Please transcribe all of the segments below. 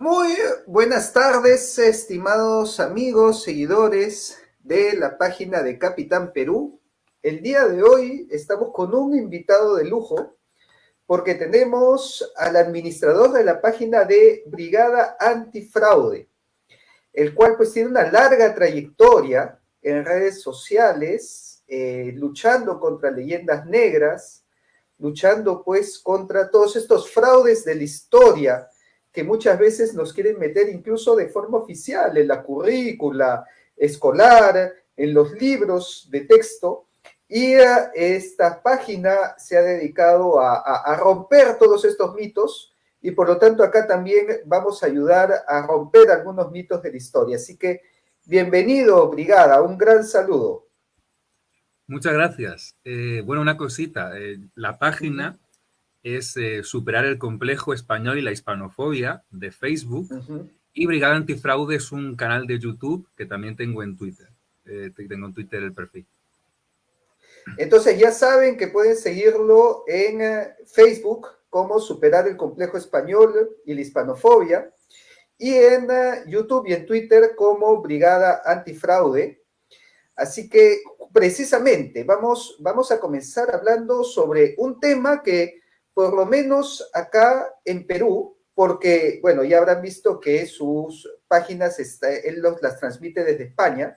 Muy buenas tardes, estimados amigos, seguidores de la página de Capitán Perú. El día de hoy estamos con un invitado de lujo porque tenemos al administrador de la página de Brigada Antifraude, el cual pues tiene una larga trayectoria en redes sociales, luchando contra leyendas negras, luchando pues contra todos estos fraudes de la historia que muchas veces nos quieren meter incluso de forma oficial en la currícula escolar, en los libros de texto, y esta página se ha dedicado a romper todos estos mitos, y por lo tanto acá también vamos a ayudar a romper algunos mitos de la historia. Así que bienvenido, Brigada, un gran saludo. Muchas gracias. Bueno, una cosita. La página es Superar el complejo español y la hispanofobia de Facebook. Y Brigada Antifraude es un canal de YouTube que también tengo en Twitter. Tengo en Twitter el perfil. Entonces ya saben que pueden seguirlo en Facebook como Superar el complejo español y la hispanofobia, y en YouTube y en Twitter como Brigada Antifraude. Así que precisamente vamos a comenzar hablando sobre un tema que por lo menos acá en Perú, porque bueno, ya habrán visto que sus páginas él las transmite desde España,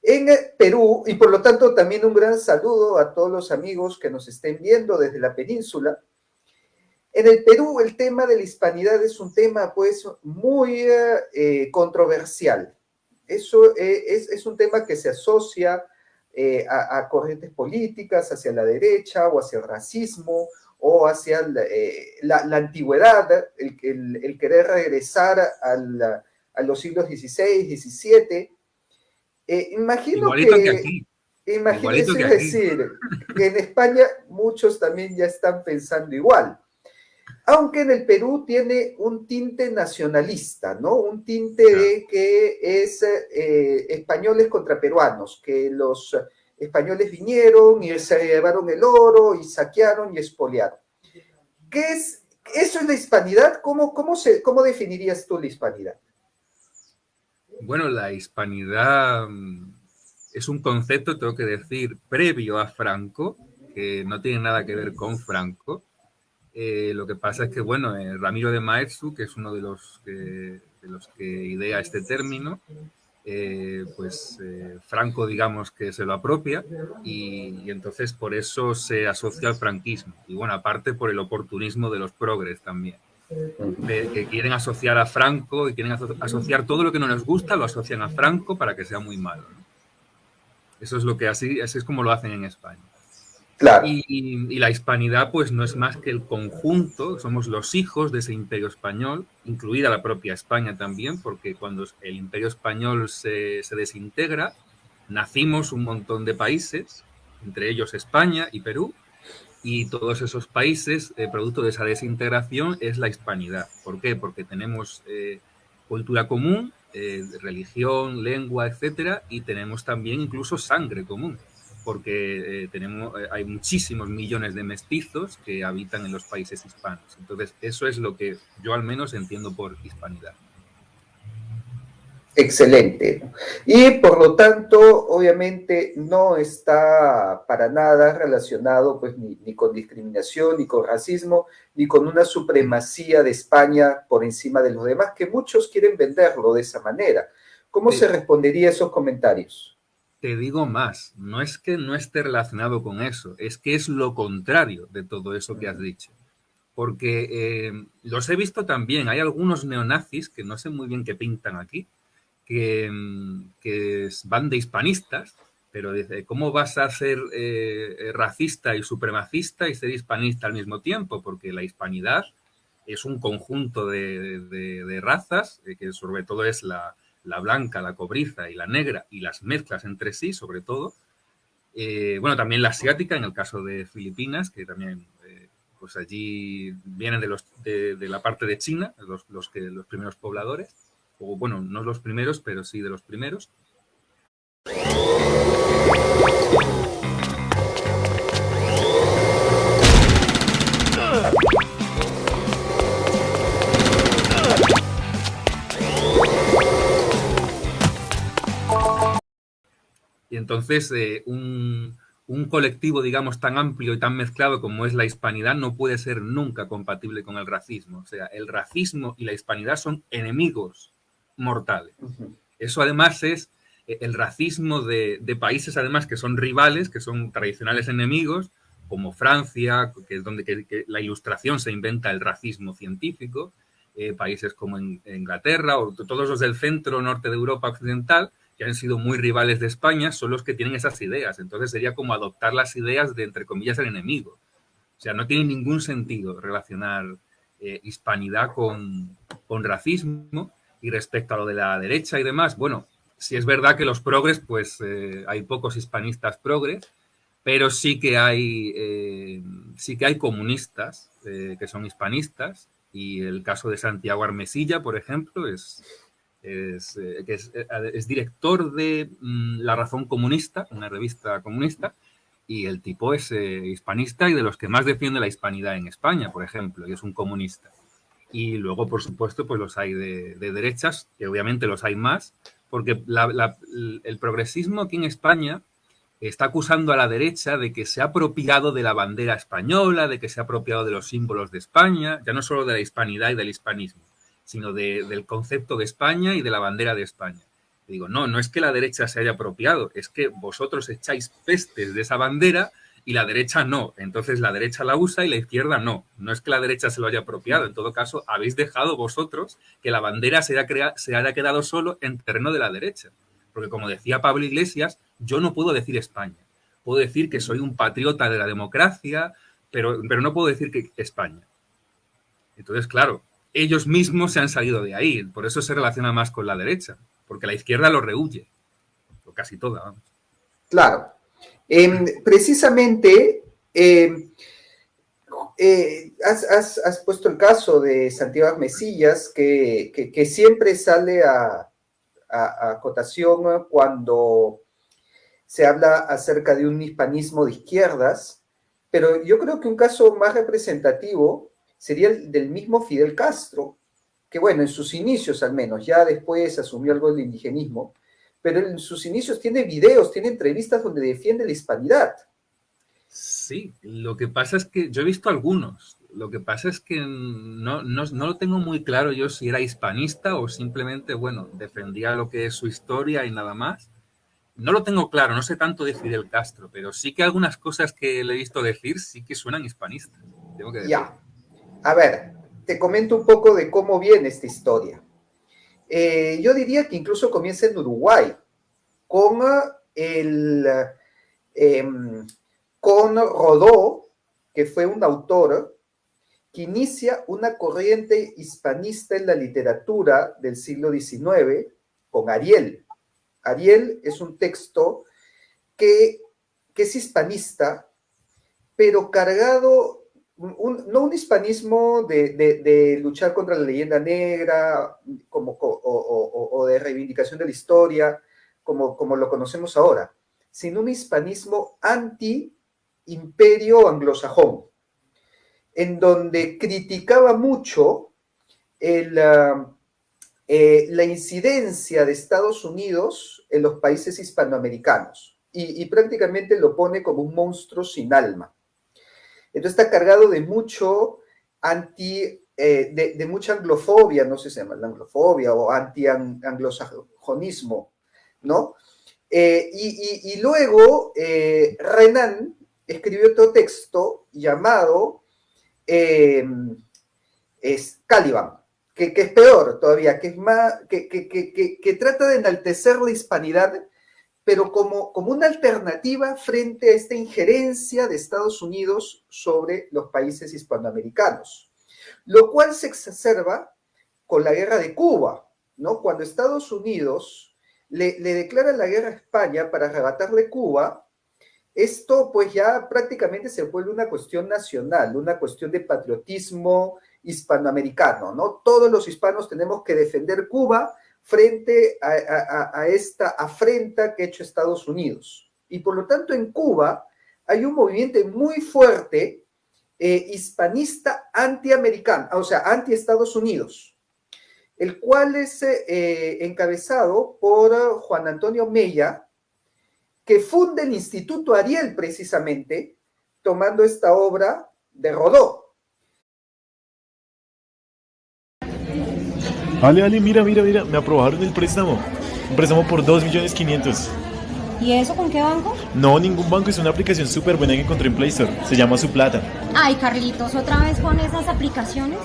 en Perú, y por lo tanto también un gran saludo a todos los amigos que nos estén viendo desde la península. En el Perú el tema de la hispanidad es un tema pues muy controversial. Eso es un tema que se asocia a corrientes políticas, hacia la derecha o hacia el racismo o hacia la antigüedad, el querer regresar a los siglos XVI, XVII. Imagino Igualito que que, aquí. imagínense Igualito que aquí. decir, que en España muchos también ya están pensando igual. Aunque en el Perú tiene un tinte nacionalista, ¿no? Un tinte de que es españoles contra peruanos, que los españoles vinieron y se llevaron el oro y saquearon y expoliaron. ¿Qué es? ¿Eso es la hispanidad? ¿Cómo definirías tú la hispanidad? Bueno, la hispanidad es un concepto, tengo que decir, previo a Franco, que no tiene nada que ver con Franco. Lo que pasa es que, bueno, Ramiro de Maeztu, que es uno de los que idea este término, Franco, digamos, que se lo apropia y entonces por eso se asocia al franquismo. Y bueno, aparte por el oportunismo de los progres también, que quieren asociar a Franco y quieren asociar todo lo que no les gusta, lo asocian a Franco para que sea muy malo, ¿no? Eso es lo que así es como lo hacen en España. Claro. Y la hispanidad pues no es más que el conjunto, somos los hijos de ese imperio español, incluida la propia España también, porque cuando el imperio español se desintegra, nacimos un montón de países, entre ellos España y Perú, y todos esos países, producto de esa desintegración, es la hispanidad. ¿Por qué? Porque tenemos cultura común, religión, lengua, etcétera, y tenemos también incluso sangre común, porque hay muchísimos millones de mestizos que habitan en los países hispanos. Entonces, eso es lo que yo al menos entiendo por hispanidad. Excelente. Y por lo tanto, obviamente, no está para nada relacionado pues ni con discriminación, ni con racismo, ni con una supremacía de España por encima de los demás, que muchos quieren venderlo de esa manera. ¿Cómo se respondería a esos comentarios? Te digo más, no es que no esté relacionado con eso, es que es lo contrario de todo eso que has dicho. Porque los he visto también, hay algunos neonazis que no sé muy bien qué pintan aquí, que van de hispanistas, pero dice, ¿cómo vas a ser racista y supremacista y ser hispanista al mismo tiempo? Porque la hispanidad es un conjunto de razas, que sobre todo es la blanca, la cobriza y la negra, y las mezclas entre sí, sobre todo. Bueno, también la asiática, en el caso de Filipinas, que también pues allí vienen de la parte de China, los primeros pobladores, o bueno, no los primeros, pero sí de los primeros. Entonces, un colectivo, digamos, tan amplio y tan mezclado como es la hispanidad no puede ser nunca compatible con el racismo. O sea, el racismo y la hispanidad son enemigos mortales. Eso además es el racismo de países además que son rivales, que son tradicionales enemigos, como Francia, que es donde que la Ilustración se inventa el racismo científico, países como Inglaterra o todos los del centro norte de Europa occidental, que han sido muy rivales de España, son los que tienen esas ideas. Entonces sería como adoptar las ideas de, entre comillas, el enemigo. O sea, no tiene ningún sentido relacionar hispanidad con racismo. Y respecto a lo de la derecha y demás, bueno, sí es verdad que los progres, pues hay pocos hispanistas progres, pero sí que hay comunistas que son hispanistas, y el caso de Santiago Armesilla, por ejemplo, es director de La Razón Comunista, una revista comunista, y el tipo es hispanista y de los que más defiende la hispanidad en España, por ejemplo, y es un comunista. Y luego, por supuesto, pues los hay de derechas, que obviamente los hay más, porque el progresismo aquí en España está acusando a la derecha de que se ha apropiado de la bandera española, de que se ha apropiado de los símbolos de España, ya no solo de la hispanidad y del hispanismo, sino del concepto de España y de la bandera de España. Y digo, no, no es que la derecha se haya apropiado, es que vosotros echáis pestes de esa bandera y la derecha no. Entonces la derecha la usa y la izquierda no. No es que la derecha se lo haya apropiado, en todo caso habéis dejado vosotros que la bandera se haya quedado solo en terreno de la derecha. Porque como decía Pablo Iglesias, yo no puedo decir España. Puedo decir que soy un patriota de la democracia, pero no puedo decir que España. Entonces, claro, ellos mismos se han salido de ahí. Por eso se relaciona más con la derecha, porque la izquierda lo rehuye. O casi toda, vamos. Claro. Precisamente, has puesto el caso de Santiago Mesillas, que siempre sale a cotación cuando se habla acerca de un hispanismo de izquierdas, pero yo creo que un caso más representativo sería el del mismo Fidel Castro, que bueno, en sus inicios al menos, ya después asumió algo del indigenismo, pero en sus inicios tiene videos, tiene entrevistas donde defiende la hispanidad. Sí, lo que pasa es que yo he visto algunos. Lo que pasa es que no lo tengo muy claro yo si era hispanista o simplemente, bueno, defendía lo que es su historia y nada más. No lo tengo claro, no sé tanto de Fidel Castro, pero sí que algunas cosas que le he visto decir sí que suenan hispanistas, tengo que decir. Ya, a ver, te comento un poco de cómo viene esta historia. Yo diría que incluso comienza en Uruguay, con con Rodó, que fue un autor que inicia una corriente hispanista en la literatura del siglo XIX con Ariel. Ariel es un texto que es hispanista, pero cargado, no un hispanismo de luchar contra la leyenda negra o de reivindicación de la historia, como lo conocemos ahora, sino un hispanismo anti-imperio anglosajón, en donde criticaba mucho la incidencia de Estados Unidos en los países hispanoamericanos y prácticamente lo pone como un monstruo sin alma. Entonces está cargado de mucho de mucha anglofobia, no sé si se llama la anglofobia o anti-anglosajonismo, ¿no? Y luego Renan escribió otro texto llamado Caliban, que es peor todavía, que es más, que trata de enaltecer la hispanidad, pero como una alternativa frente a esta injerencia de Estados Unidos sobre los países hispanoamericanos, lo cual se exacerba con la guerra de Cuba, ¿no? Cuando Estados Unidos le declara la guerra a España para arrebatarle Cuba, esto pues ya prácticamente se vuelve una cuestión nacional, una cuestión de patriotismo hispanoamericano, ¿no? Todos los hispanos tenemos que defender Cuba frente a esta afrenta que ha hecho Estados Unidos. Y por lo tanto en Cuba hay un movimiento muy fuerte hispanista anti-americano, o sea, anti-Estados Unidos, el cual es encabezado por Juan Antonio Mella, que funde el Instituto Ariel precisamente, tomando esta obra de Rodó. Ale, mira, me aprobaron el préstamo. Un préstamo por 2.500.000. ¿Y eso con qué banco? No, ningún banco, es una aplicación súper buena que encontré en Play Store. Se llama Su Plata. Ay, Carlitos, ¿otra vez con esas aplicaciones?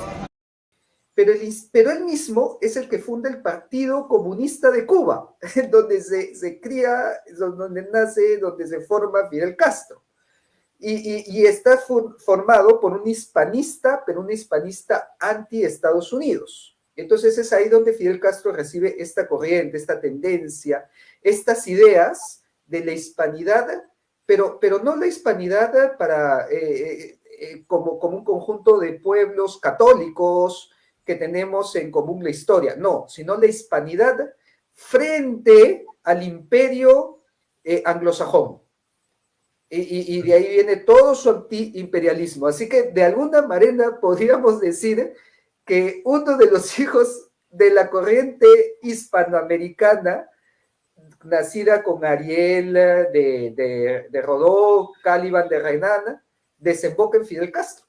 Pero él mismo es el que funda el Partido Comunista de Cuba, donde se cría, donde nace, donde se forma Fidel Castro. Y está formado por un hispanista, pero un hispanista anti-Estados Unidos. Entonces es ahí donde Fidel Castro recibe esta corriente, esta tendencia, estas ideas de la hispanidad, pero no la hispanidad como un conjunto de pueblos católicos que tenemos en común la historia, no, sino la hispanidad frente al imperio anglosajón. Y de ahí viene todo su antiimperialismo. Así que de alguna manera podríamos decir que uno de los hijos de la corriente hispanoamericana, nacida con Ariel de Rodó, Caliban de Renan, desemboca en Fidel Castro.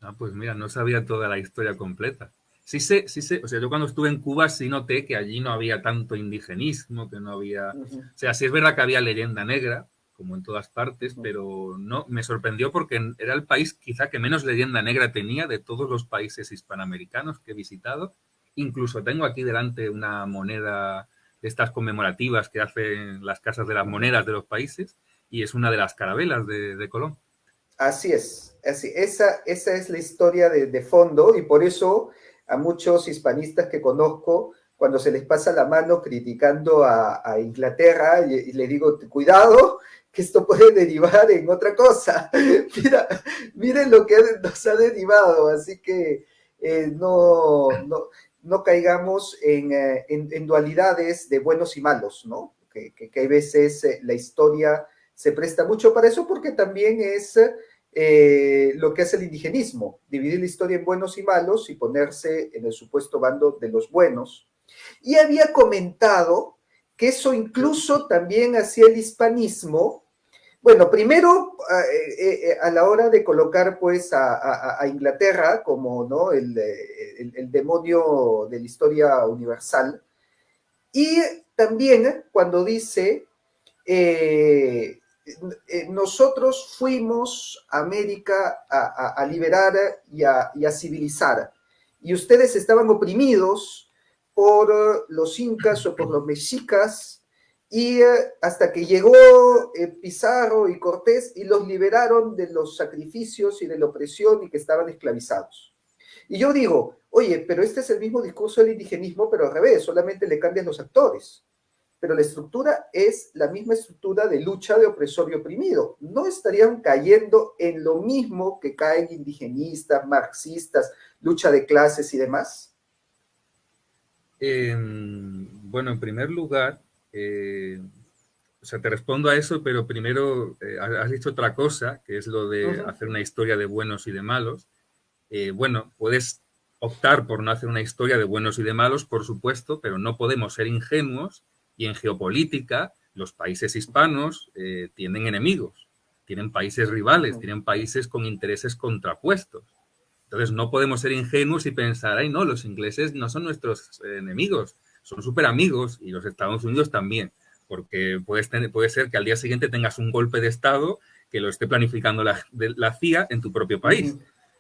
Ah, pues mira, no sabía toda la historia completa. Sí sé, o sea, yo cuando estuve en Cuba sí noté que allí no había tanto indigenismo, que no había... O sea, sí es verdad que había leyenda negra, como en todas partes, pero no, me sorprendió porque era el país quizá que menos leyenda negra tenía de todos los países hispanoamericanos que he visitado. Incluso tengo aquí delante una moneda de estas conmemorativas que hacen las casas de las monedas de los países y es una de las carabelas de Colón. Así es, esa es la historia de fondo y por eso a muchos hispanistas que conozco, cuando se les pasa la mano criticando a Inglaterra, y le digo, cuidado, que esto puede derivar en otra cosa. Miren lo que nos ha derivado, así que no caigamos en dualidades de buenos y malos, ¿no? Que hay veces la historia se presta mucho para eso porque también es lo que hace el indigenismo, dividir la historia en buenos y malos y ponerse en el supuesto bando de los buenos. Y había comentado que eso incluso también hacía el hispanismo. Bueno, primero, a la hora de colocar pues a Inglaterra como, ¿no?, el demonio de la historia universal, y también cuando dice, nosotros fuimos a América a liberar y a civilizar, y ustedes estaban oprimidos por los incas o por los mexicas, y hasta que llegó Pizarro y Cortés y los liberaron de los sacrificios y de la opresión y que estaban esclavizados. Y yo digo, oye, pero este es el mismo discurso del indigenismo, pero al revés, solamente le cambian los actores. Pero la estructura es la misma estructura de lucha de opresor y oprimido. ¿No estarían cayendo en lo mismo que caen indigenistas, marxistas, lucha de clases y demás? Bueno, en primer lugar, o sea, te respondo a eso, pero primero has dicho otra cosa, que es lo de hacer una historia de buenos y de malos. Bueno, puedes optar por no hacer una historia de buenos y de malos, por supuesto, pero no podemos ser ingenuos y en geopolítica los países hispanos tienen enemigos, tienen países rivales, tienen países con intereses contrapuestos. Entonces no podemos ser ingenuos y pensar, ay no, los ingleses no son nuestros enemigos, son súper amigos y los Estados Unidos también, porque puede ser que al día siguiente tengas un golpe de Estado que lo esté planificando la CIA en tu propio país.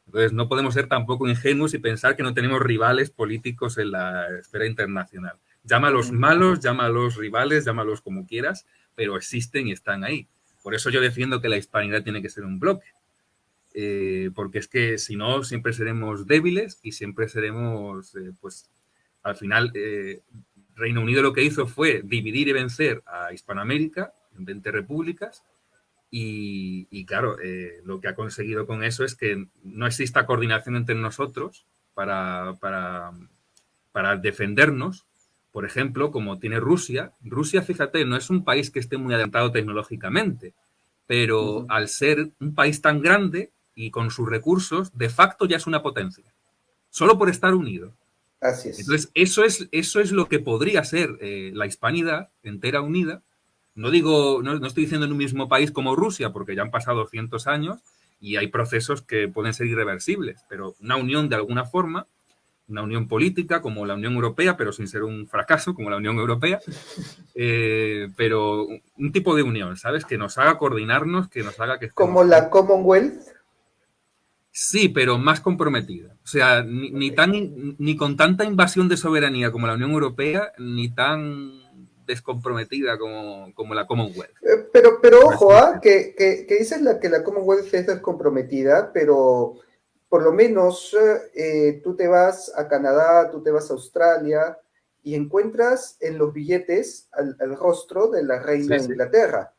Entonces no podemos ser tampoco ingenuos y pensar que no tenemos rivales políticos en la esfera internacional. Llámalos malos, llámalos rivales, llámalos como quieras, pero existen y están ahí. Por eso yo defiendo que la hispanidad tiene que ser un bloque. Porque es que si no siempre seremos débiles y siempre seremos, pues al final Reino Unido lo que hizo fue dividir y vencer a Hispanoamérica en 20 repúblicas y claro, lo que ha conseguido con eso es que no exista coordinación entre nosotros para defendernos. Por ejemplo, como tiene Rusia. Rusia, fíjate, no es un país que esté muy adelantado tecnológicamente, pero al ser un país tan grande y con sus recursos, de facto ya es una potencia, solo por estar unido. Así es. Entonces, eso es lo que podría ser la hispanidad entera unida, No digo, no estoy diciendo en un mismo país como Rusia, porque ya han pasado cientos años y hay procesos que pueden ser irreversibles, pero una unión de alguna forma, una unión política como la Unión Europea, pero sin ser un fracaso como la Unión Europea, pero un tipo de unión, ¿sabes? Que nos haga coordinarnos, que nos haga que Como estemos... la Commonwealth. Sí, pero más comprometida. O sea, ni con tanta invasión de soberanía como la Unión Europea, ni tan descomprometida como la Commonwealth. Pero ojo, que dices que la Commonwealth es descomprometida, pero por lo menos tú te vas a Canadá, tú te vas a Australia y encuentras en los billetes al rostro de la reina de Inglaterra.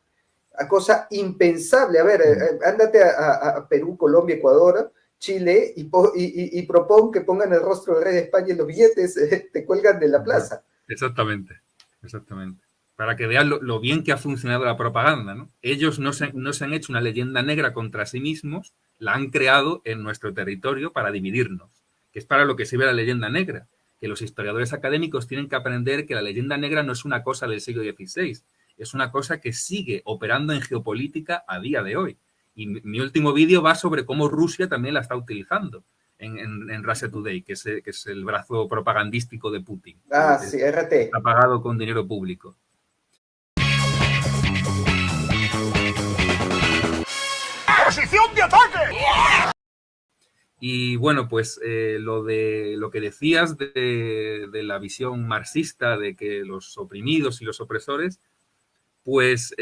A cosa impensable. A ver, ándate a Perú, Colombia, Ecuador, Chile y propon que pongan el rostro del rey de España en los billetes, te cuelgan de la plaza. Exactamente. Para que vean lo bien que ha funcionado la propaganda, ¿no? Ellos no se han hecho una leyenda negra contra sí mismos, la han creado en nuestro territorio para dividirnos, que es para lo que sirve la leyenda negra, que los historiadores académicos tienen que aprender que la leyenda negra no es una cosa del siglo XVI, es una cosa que sigue operando en geopolítica a día de hoy. Y mi último vídeo va sobre cómo Rusia también la está utilizando en Russia Today, que es el brazo propagandístico de Putin. Sí, RT. Está pagado con dinero público. ¡Posición de ataque! Y bueno, pues lo que decías de la visión marxista de que los oprimidos y los opresores, pues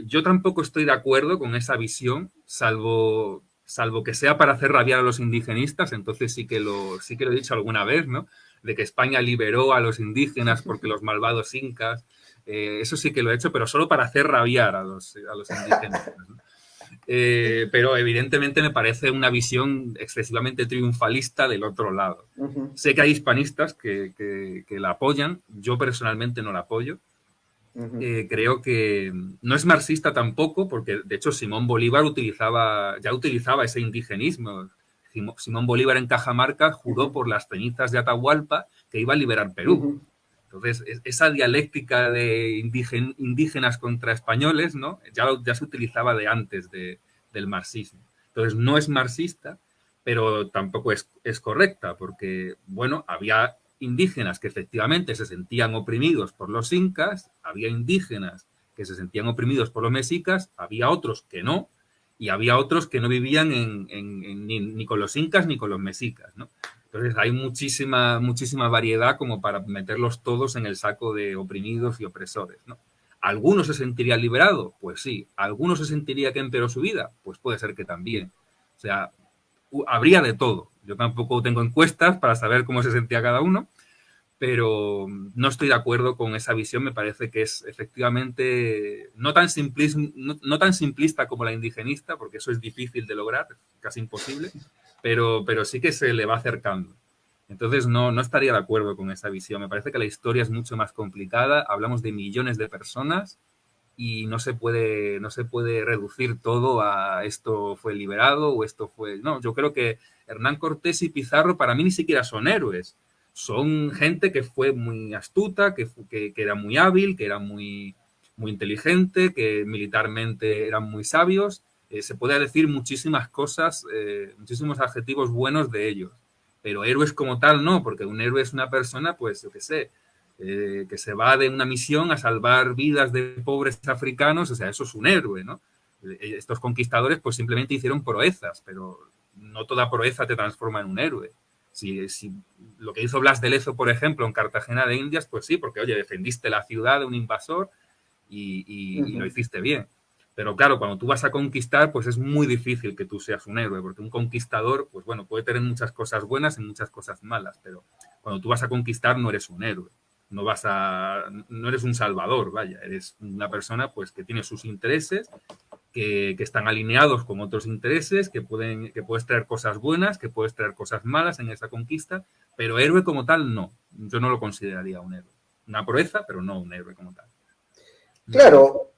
yo tampoco estoy de acuerdo con esa visión, salvo que sea para hacer rabiar a los indigenistas, entonces sí que lo he dicho alguna vez, ¿no? De que España liberó a los indígenas porque los malvados incas, eso sí que lo he hecho, pero solo para hacer rabiar a los indígenas, ¿no? Pero evidentemente me parece una visión excesivamente triunfalista del otro lado. Sé que hay hispanistas que la apoyan, yo personalmente no la apoyo. Creo que no es marxista tampoco, porque de hecho Simón Bolívar ya utilizaba ese indigenismo. Simón Bolívar en Cajamarca juró por las cenizas de Atahualpa que iba a liberar Perú. Entonces, esa dialéctica de indígenas contra españoles, ¿no? ya se utilizaba de antes del marxismo. Entonces, no es marxista, pero tampoco es correcta, porque, bueno, había indígenas que efectivamente se sentían oprimidos por los incas, había indígenas que se sentían oprimidos por los mexicas, había otros que no, y había otros que no vivían ni con los incas ni con los mexicas, ¿no? Entonces hay muchísima variedad como para meterlos todos en el saco de oprimidos y opresores, ¿no? ¿Algunos se sentiría liberado? Pues sí. ¿Algunos se sentiría que empeoró su vida? Pues puede ser que también. O sea, habría de todo. Yo tampoco tengo encuestas para saber cómo se sentía cada uno, pero no estoy de acuerdo con esa visión. Me parece que es efectivamente no tan simplista como la indigenista, porque eso es difícil de lograr, casi imposible, pero sí que se le va acercando. Entonces no estaría de acuerdo con esa visión. Me parece que la historia es mucho más complicada. Hablamos de millones de personas y no se puede reducir todo a esto fue liberado o esto fue... No, yo creo que Hernán Cortés y Pizarro para mí ni siquiera son héroes. Son gente que fue muy astuta, que era muy hábil, que era muy inteligente, que militarmente eran muy sabios. Se puede decir muchísimas cosas, muchísimos adjetivos buenos de ellos. Pero héroes como tal no, porque un héroe es una persona, pues, yo qué sé, que se va de una misión a salvar vidas de pobres africanos, o sea, eso es un héroe, ¿no? Estos conquistadores, pues, simplemente hicieron proezas, pero no toda proeza te transforma en un héroe. Si lo que hizo Blas de Lezo, por ejemplo, en Cartagena de Indias, pues sí, porque, oye, defendiste la ciudad de un invasor y lo hiciste bien. Pero claro, cuando tú vas a conquistar, pues es muy difícil que tú seas un héroe, porque un conquistador, pues bueno, puede tener muchas cosas buenas y muchas cosas malas, pero cuando tú vas a conquistar no eres un héroe, no eres un salvador, vaya, eres una persona pues que tiene sus intereses, que están alineados con otros intereses, que puedes traer cosas buenas, que puedes traer cosas malas en esa conquista, pero héroe como tal no, yo no lo consideraría un héroe. Una proeza, pero no un héroe como tal. Claro.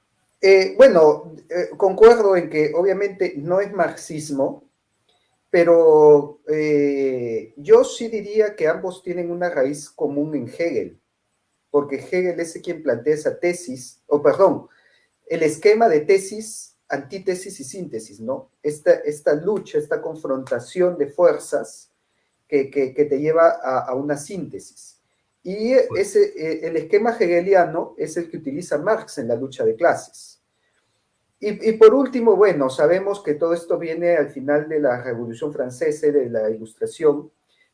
Concuerdo en que obviamente no es marxismo, pero yo sí diría que ambos tienen una raíz común en Hegel, porque Hegel es quien plantea esa tesis, el esquema de tesis, antítesis y síntesis, ¿no? Esta lucha, esta confrontación de fuerzas que te lleva a una síntesis. Y el esquema hegeliano es el que utiliza Marx en la lucha de clases. Y por último, bueno, sabemos que todo esto viene al final de la Revolución Francesa, de la Ilustración,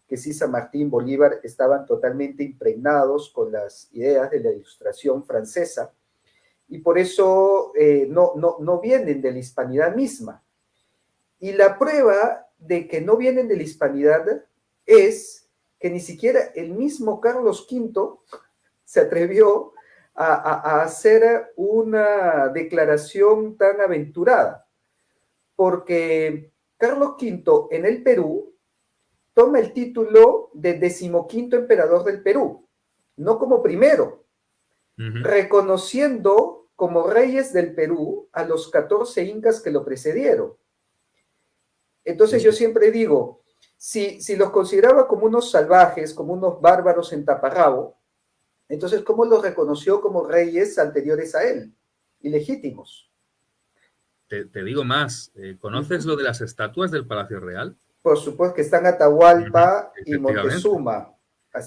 que sí, San Martín, Bolívar estaban totalmente impregnados con las ideas de la Ilustración francesa, y por eso no vienen de la hispanidad misma. Y la prueba de que no vienen de la hispanidad es que ni siquiera el mismo Carlos V se atrevió a hacer una declaración tan aventurada, porque Carlos V en el Perú toma el título de 15º emperador del Perú, no como primero, reconociendo como reyes del Perú a los 14 incas que lo precedieron. Entonces yo siempre digo, si los consideraba como unos salvajes, como unos bárbaros en taparrabo, entonces ¿cómo los reconoció como reyes anteriores a él, ilegítimos? Te digo más, ¿conoces lo de las estatuas del Palacio Real? Por supuesto que están Atahualpa y Moctezuma.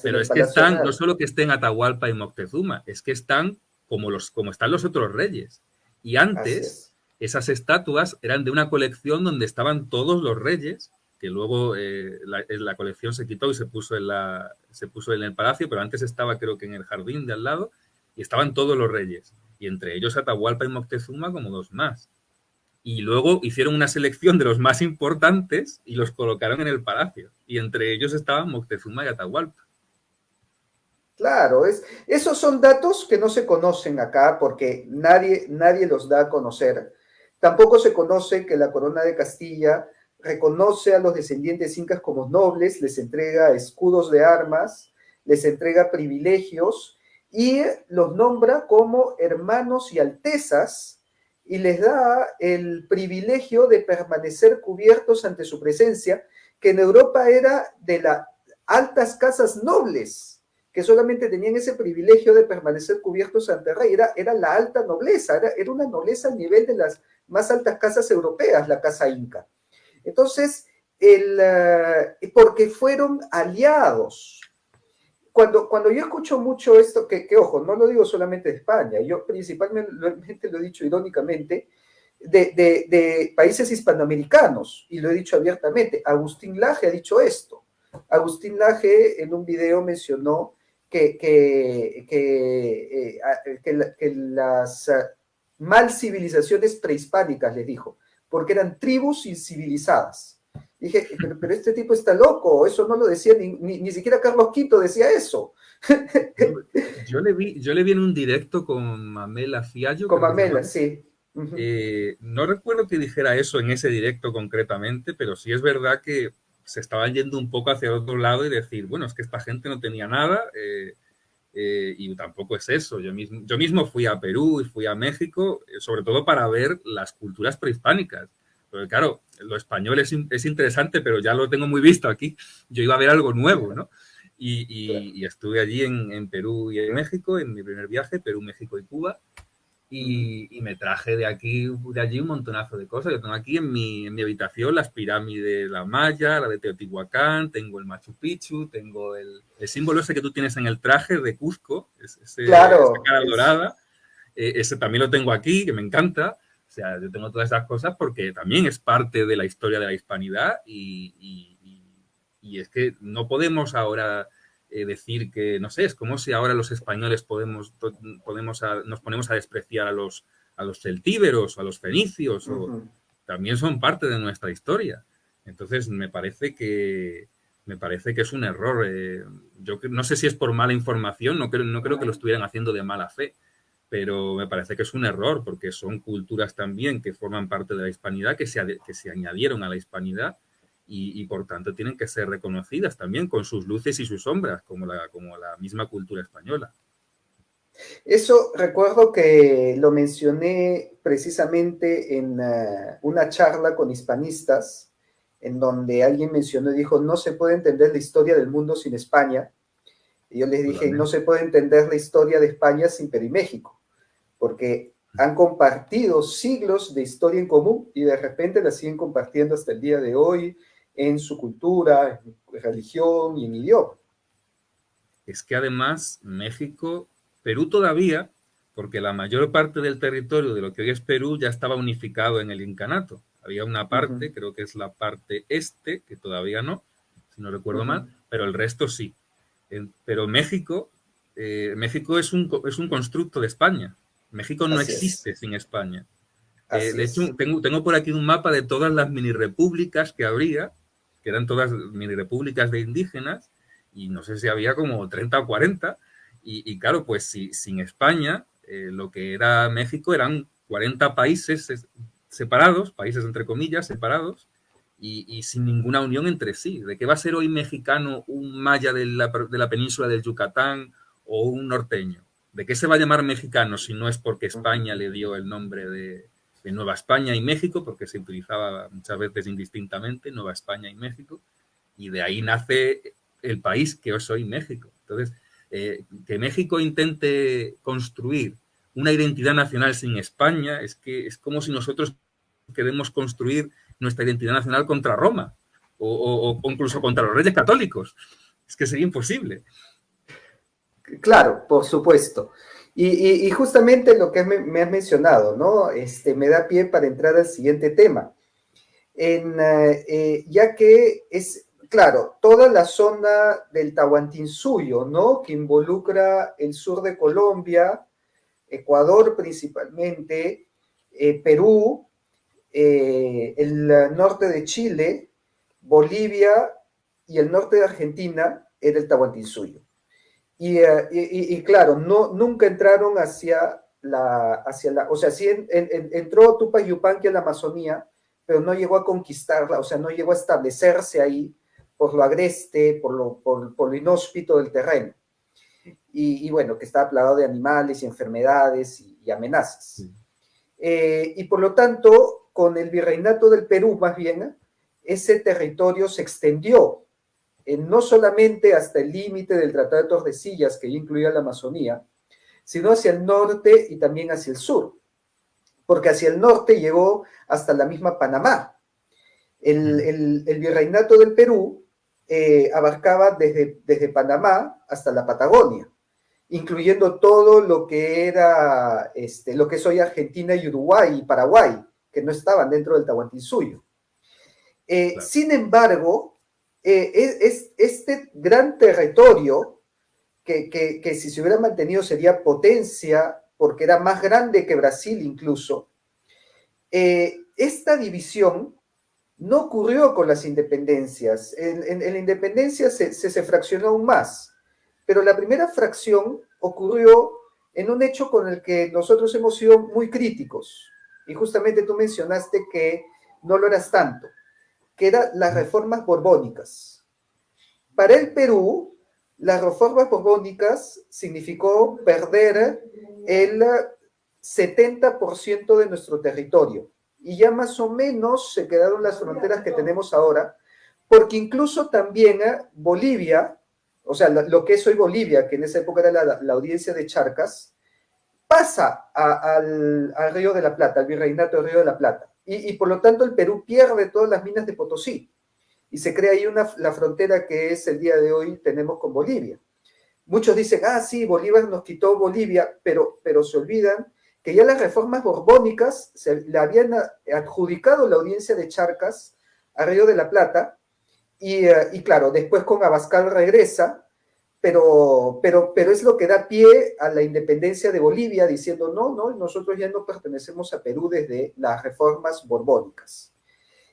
Pero es que están, no solo que estén Atahualpa y Moctezuma, es que están como están los otros reyes. Y antes, esas estatuas eran de una colección donde estaban todos los reyes, que luego la colección se quitó y se puso en el palacio, pero antes estaba creo que en el jardín de al lado, y estaban todos los reyes. Y entre ellos Atahualpa y Moctezuma como dos más. Y luego hicieron una selección de los más importantes y los colocaron en el palacio. Y entre ellos estaban Moctezuma y Atahualpa. Claro, esos son datos que no se conocen acá porque nadie los da a conocer. Tampoco se conoce que la corona de Castilla reconoce a los descendientes incas como nobles, les entrega escudos de armas, les entrega privilegios y los nombra como hermanos y altezas y les da el privilegio de permanecer cubiertos ante su presencia, que en Europa era de las altas casas nobles, que solamente tenían ese privilegio de permanecer cubiertos ante el rey. Era la alta nobleza, era una nobleza al nivel de las más altas casas europeas, la casa inca. Entonces, porque fueron aliados. Cuando yo escucho mucho esto, que ojo, no lo digo solamente de España, yo principalmente lo he dicho irónicamente, de países hispanoamericanos, y lo he dicho abiertamente. Agustín Laje ha dicho esto. Agustín Laje en un video mencionó que las mal civilizaciones prehispánicas, les dijo, porque eran tribus incivilizadas. Dije, pero este tipo está loco, eso no lo decía, ni siquiera Carlos V decía eso. Yo le vi en un directo con Mamela Fiallo. Con Mamela, sí. No recuerdo que dijera eso en ese directo concretamente, pero sí es verdad que se estaban yendo un poco hacia otro lado y decir, bueno, es que esta gente no tenía nada y tampoco es eso. Yo mismo fui a Perú y fui a México, sobre todo para ver las culturas prehispánicas. Porque claro, lo español es interesante, pero ya lo tengo muy visto aquí. Yo iba a ver algo nuevo, ¿no? Y estuve allí en Perú y en México, en mi primer viaje, Perú, México y Cuba. Y me traje de allí un montonazo de cosas. Yo tengo aquí en mi habitación las pirámides de la Maya, la de Teotihuacán, tengo el Machu Picchu, tengo el símbolo ese que tú tienes en el traje de Cuzco, claro, esa cara dorada. Ese también lo tengo aquí, que me encanta. O sea, yo tengo todas esas cosas porque también es parte de la historia de la hispanidad y es que no podemos ahora decir que, no sé, es como si ahora los españoles nos ponemos a despreciar a los celtíberos, a los fenicios, también son parte de nuestra historia. Entonces, me parece que es un error. Yo no sé si es por mala información, no creo que lo estuvieran haciendo de mala fe, pero me parece que es un error porque son culturas también que forman parte de la hispanidad, que se añadieron a la hispanidad y por tanto tienen que ser reconocidas también con sus luces y sus sombras, como la misma cultura española. Eso recuerdo que lo mencioné precisamente en una charla con hispanistas, en donde alguien mencionó y dijo, no se puede entender la historia del mundo sin España. Y yo les dije, no se puede entender la historia de España sin Perú y México, porque han compartido siglos de historia en común y de repente la siguen compartiendo hasta el día de hoy en su cultura, en religión y en idioma. Es que además México, Perú todavía, porque la mayor parte del territorio de lo que hoy es Perú ya estaba unificado en el incanato. Había una parte, creo que es la parte este, que todavía no, si no recuerdo mal, pero el resto sí. Pero México, México es un constructo de España. México no existe sin España. De hecho, tengo por aquí un mapa de todas las mini repúblicas que habría, que eran todas mini repúblicas de indígenas, y no sé si había como 30 o 40, y claro, pues sin España, lo que era México eran 40 países separados, países entre comillas, separados, y sin ninguna unión entre sí. ¿De qué va a ser hoy mexicano un maya de la península del Yucatán o un norteño? ¿De qué se va a llamar mexicano si no es porque España le dio el nombre de Nueva España y México, porque se utilizaba muchas veces indistintamente, Nueva España y México, y de ahí nace el país que hoy soy México? Entonces, que México intente construir una identidad nacional sin España es como si nosotros queremos construir nuestra identidad nacional contra Roma o incluso contra los reyes católicos. Es que sería imposible. Claro, por supuesto. Y justamente lo que me has mencionado, ¿no? Me da pie para entrar al siguiente tema. Ya que es, claro, toda la zona del Tahuantinsuyo, ¿no? Que involucra el sur de Colombia, Ecuador principalmente, Perú, el norte de Chile, Bolivia y el norte de Argentina era el Tahuantinsuyo. Y claro, nunca entraron hacia la, o sea, sí entró Tupac Yupanqui a la Amazonía, pero no llegó a conquistarla, o sea, no llegó a establecerse ahí por lo agreste, por lo inhóspito del terreno. Y bueno, que estaba plagado de animales y enfermedades y amenazas. Sí. Y por lo tanto, con el virreinato del Perú, más bien, ese territorio se extendió no solamente hasta el límite del Tratado de Tordesillas, que ya incluía la Amazonía, sino hacia el norte y también hacia el sur, porque hacia el norte llegó hasta la misma Panamá. El virreinato del Perú abarcaba desde Panamá hasta la Patagonia, incluyendo todo lo que era, lo que es hoy Argentina y Uruguay y Paraguay, que no estaban dentro del Tahuantinsuyo. Claro. Sin embargo, este gran territorio, que si se hubiera mantenido sería potencia, porque era más grande que Brasil incluso, esta división no ocurrió con las independencias. En la independencia se fraccionó aún más, pero la primera fracción ocurrió en un hecho con el que nosotros hemos sido muy críticos, y justamente tú mencionaste que no lo eras tanto, que eran las reformas borbónicas. Para el Perú, las reformas borbónicas significó perder el 70% de nuestro territorio, y ya más o menos se quedaron las fronteras que tenemos ahora, porque incluso también Bolivia, o sea, lo que es hoy Bolivia, que en esa época era la audiencia de Charcas, pasa al Río de la Plata, al virreinato del Río de la Plata. Y por lo tanto el Perú pierde todas las minas de Potosí y se crea ahí la frontera que es el día de hoy tenemos con Bolivia. Muchos dicen, sí, Bolívar nos quitó Bolivia, pero se olvidan que ya las reformas borbónicas le habían adjudicado la audiencia de Charcas a Río de la Plata y claro, después con Abascal regresa, pero es lo que da pie a la independencia de Bolivia, diciendo, no, nosotros ya no pertenecemos a Perú desde las reformas borbónicas.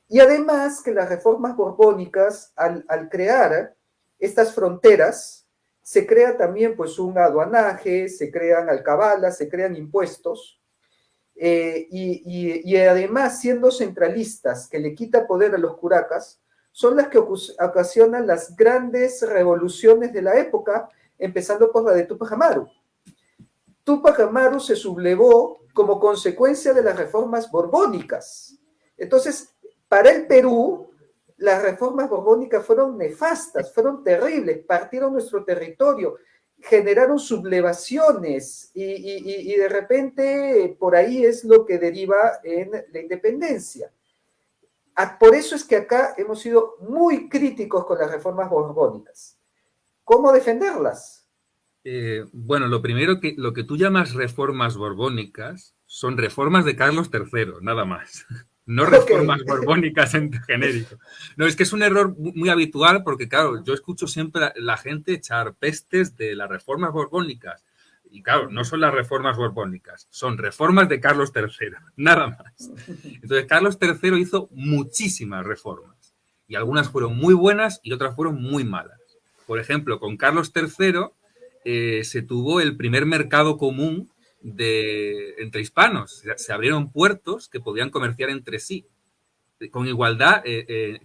Y además que las reformas borbónicas, al crear estas fronteras, se crea también pues un aduanaje, se crean alcabalas, se crean impuestos, y además siendo centralistas, que le quita poder a los curacas, son las que ocasionan las grandes revoluciones de la época, empezando por la de Tupac Amaru. Tupac Amaru se sublevó como consecuencia de las reformas borbónicas. Entonces, para el Perú, las reformas borbónicas fueron nefastas, fueron terribles, partieron nuestro territorio, generaron sublevaciones y de repente por ahí es lo que deriva en la independencia. Por eso es que acá hemos sido muy críticos con las reformas borbónicas. ¿Cómo defenderlas? Bueno, lo primero, lo que tú llamas reformas borbónicas son reformas de Carlos III, nada más. No reformas borbónicas en genérico. No, es que es un error muy habitual porque, claro, yo escucho siempre a la gente echar pestes de las reformas borbónicas. Y claro, no son las reformas borbónicas, son reformas de Carlos III, nada más. Entonces, Carlos III hizo muchísimas reformas. Y algunas fueron muy buenas y otras fueron muy malas. Por ejemplo, con Carlos III se tuvo el primer mercado común entre hispanos. Se abrieron puertos que podían comerciar entre sí, con igualdad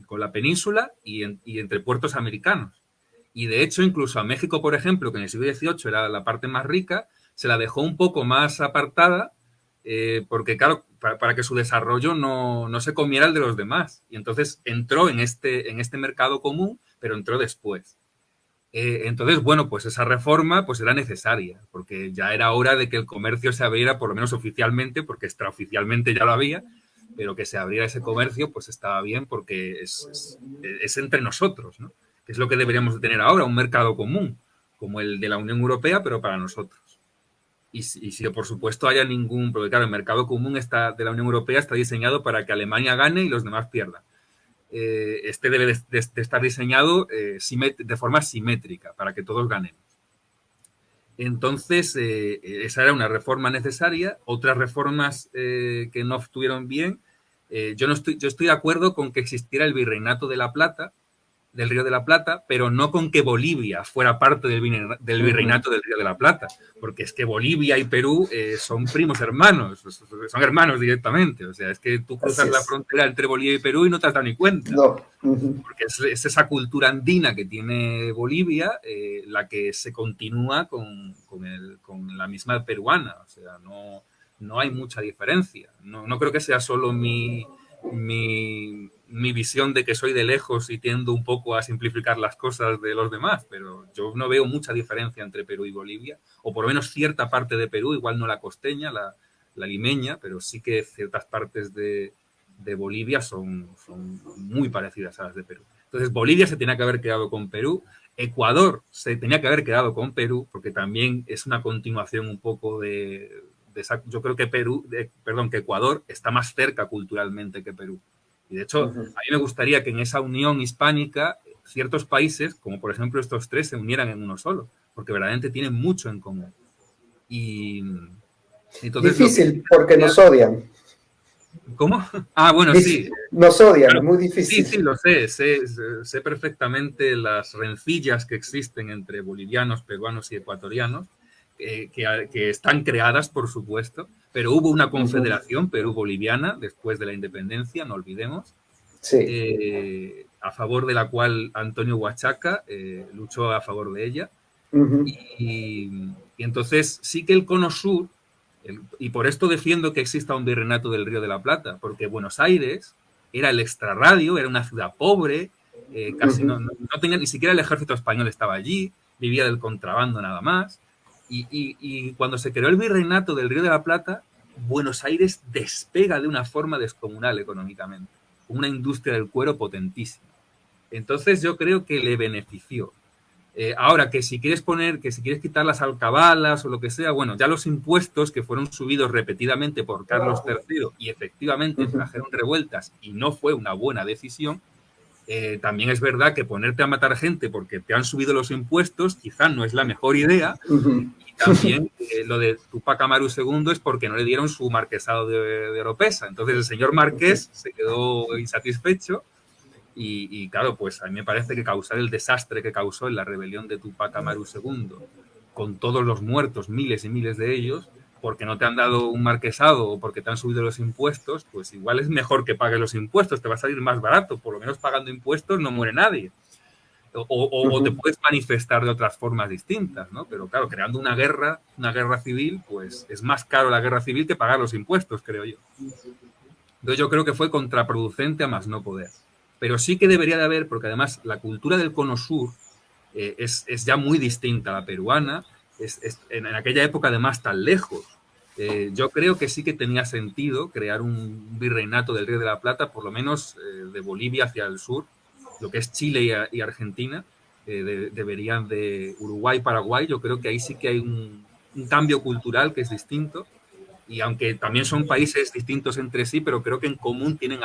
con la península y entre puertos americanos. Y de hecho, incluso a México, por ejemplo, que en el siglo XVIII era la parte más rica, se la dejó un poco más apartada porque, claro, para que su desarrollo no se comiera el de los demás. Y entonces entró en este mercado común, pero entró después. Entonces, bueno, pues esa reforma pues era necesaria, porque ya era hora de que el comercio se abriera, por lo menos oficialmente, porque extraoficialmente ya lo había, pero que se abriera ese comercio pues estaba bien porque es entre nosotros, ¿no? Que es lo que deberíamos de tener ahora, un mercado común, como el de la Unión Europea, pero para nosotros. Y si por supuesto haya porque claro, el mercado común de la Unión Europea está diseñado para que Alemania gane y los demás pierdan. Este debe de estar diseñado de forma simétrica para que todos ganemos. Entonces, esa era una reforma necesaria. Otras reformas que no estuvieron bien, yo estoy de acuerdo con que existiera el Virreinato de la Plata, del Río de la Plata, pero no con que Bolivia fuera parte del Virreinato del Río de la Plata, porque es que Bolivia y Perú son primos hermanos, son hermanos directamente, o sea, es que tú cruzas la frontera entre Bolivia y Perú y no te has dado ni cuenta, no. Porque es esa cultura andina que tiene Bolivia la que se continúa con la misma peruana, o sea, no hay mucha diferencia, no creo que sea solo mi visión de que soy de lejos y tiendo un poco a simplificar las cosas de los demás, pero yo no veo mucha diferencia entre Perú y Bolivia, o por lo menos cierta parte de Perú, igual no la costeña, la limeña, pero sí que ciertas partes de Bolivia son muy parecidas a las de Perú. Entonces, Bolivia se tenía que haber quedado con Perú, Ecuador se tenía que haber quedado con Perú, porque también es una continuación un poco yo creo que que Ecuador está más cerca culturalmente que Perú. Y de hecho, a mí me gustaría que en esa unión hispánica ciertos países, como por ejemplo estos tres, se unieran en uno solo, porque verdaderamente tienen mucho en común. Y entonces, difícil, porque nos odian. ¿Cómo? Ah, bueno, sí. Nos odian, claro, muy difícil. Sí, lo sé perfectamente las rencillas que existen entre bolivianos, peruanos y ecuatorianos, que están creadas, por supuesto, pero hubo una confederación Perú-Boliviana después de la independencia, no olvidemos, sí. A favor de la cual Antonio Huachaca luchó a favor de ella. Y entonces sí que el Cono Sur, y por esto defiendo que exista un virreinato del Río de la Plata, porque Buenos Aires era el extrarradio, era una ciudad pobre, casi no tenía, ni siquiera el ejército español estaba allí, vivía del contrabando nada más. Y cuando se creó el Virreinato del Río de la Plata, Buenos Aires despega de una forma descomunal económicamente, una industria del cuero potentísima. Entonces yo creo que le benefició. Ahora, que si quieres quitar las alcabalas o lo que sea, bueno, ya los impuestos que fueron subidos repetidamente por Carlos III y efectivamente trajeron revueltas y no fue una buena decisión, también es verdad que ponerte a matar gente porque te han subido los impuestos quizá no es la mejor idea. Y también lo de Tupac Amaru II es porque no le dieron su marquesado de Oropesa. Entonces el señor Marqués se quedó insatisfecho y claro, pues a mí me parece que causar el desastre que causó en la rebelión de Tupac Amaru II, con todos los muertos, miles y miles de ellos, porque no te han dado un marquesado o porque te han subido los impuestos, pues igual es mejor que pagues los impuestos, te va a salir más barato, por lo menos pagando impuestos no muere nadie. O te puedes manifestar de otras formas distintas, ¿no? Pero claro, creando una guerra civil, pues es más caro la guerra civil que pagar los impuestos, creo yo. Entonces yo creo que fue contraproducente a más no poder. Pero sí que debería de haber, porque además la cultura del Cono Sur es ya muy distinta a la peruana, en aquella época además tan lejos. Yo creo que sí que tenía sentido crear un virreinato del Río de la Plata, por lo menos de Bolivia hacia el sur, lo que es Chile y Argentina, deberían de Uruguay, Paraguay. Yo creo que ahí sí que hay un cambio cultural que es distinto, y aunque también son países distintos entre sí, pero creo que en común tienen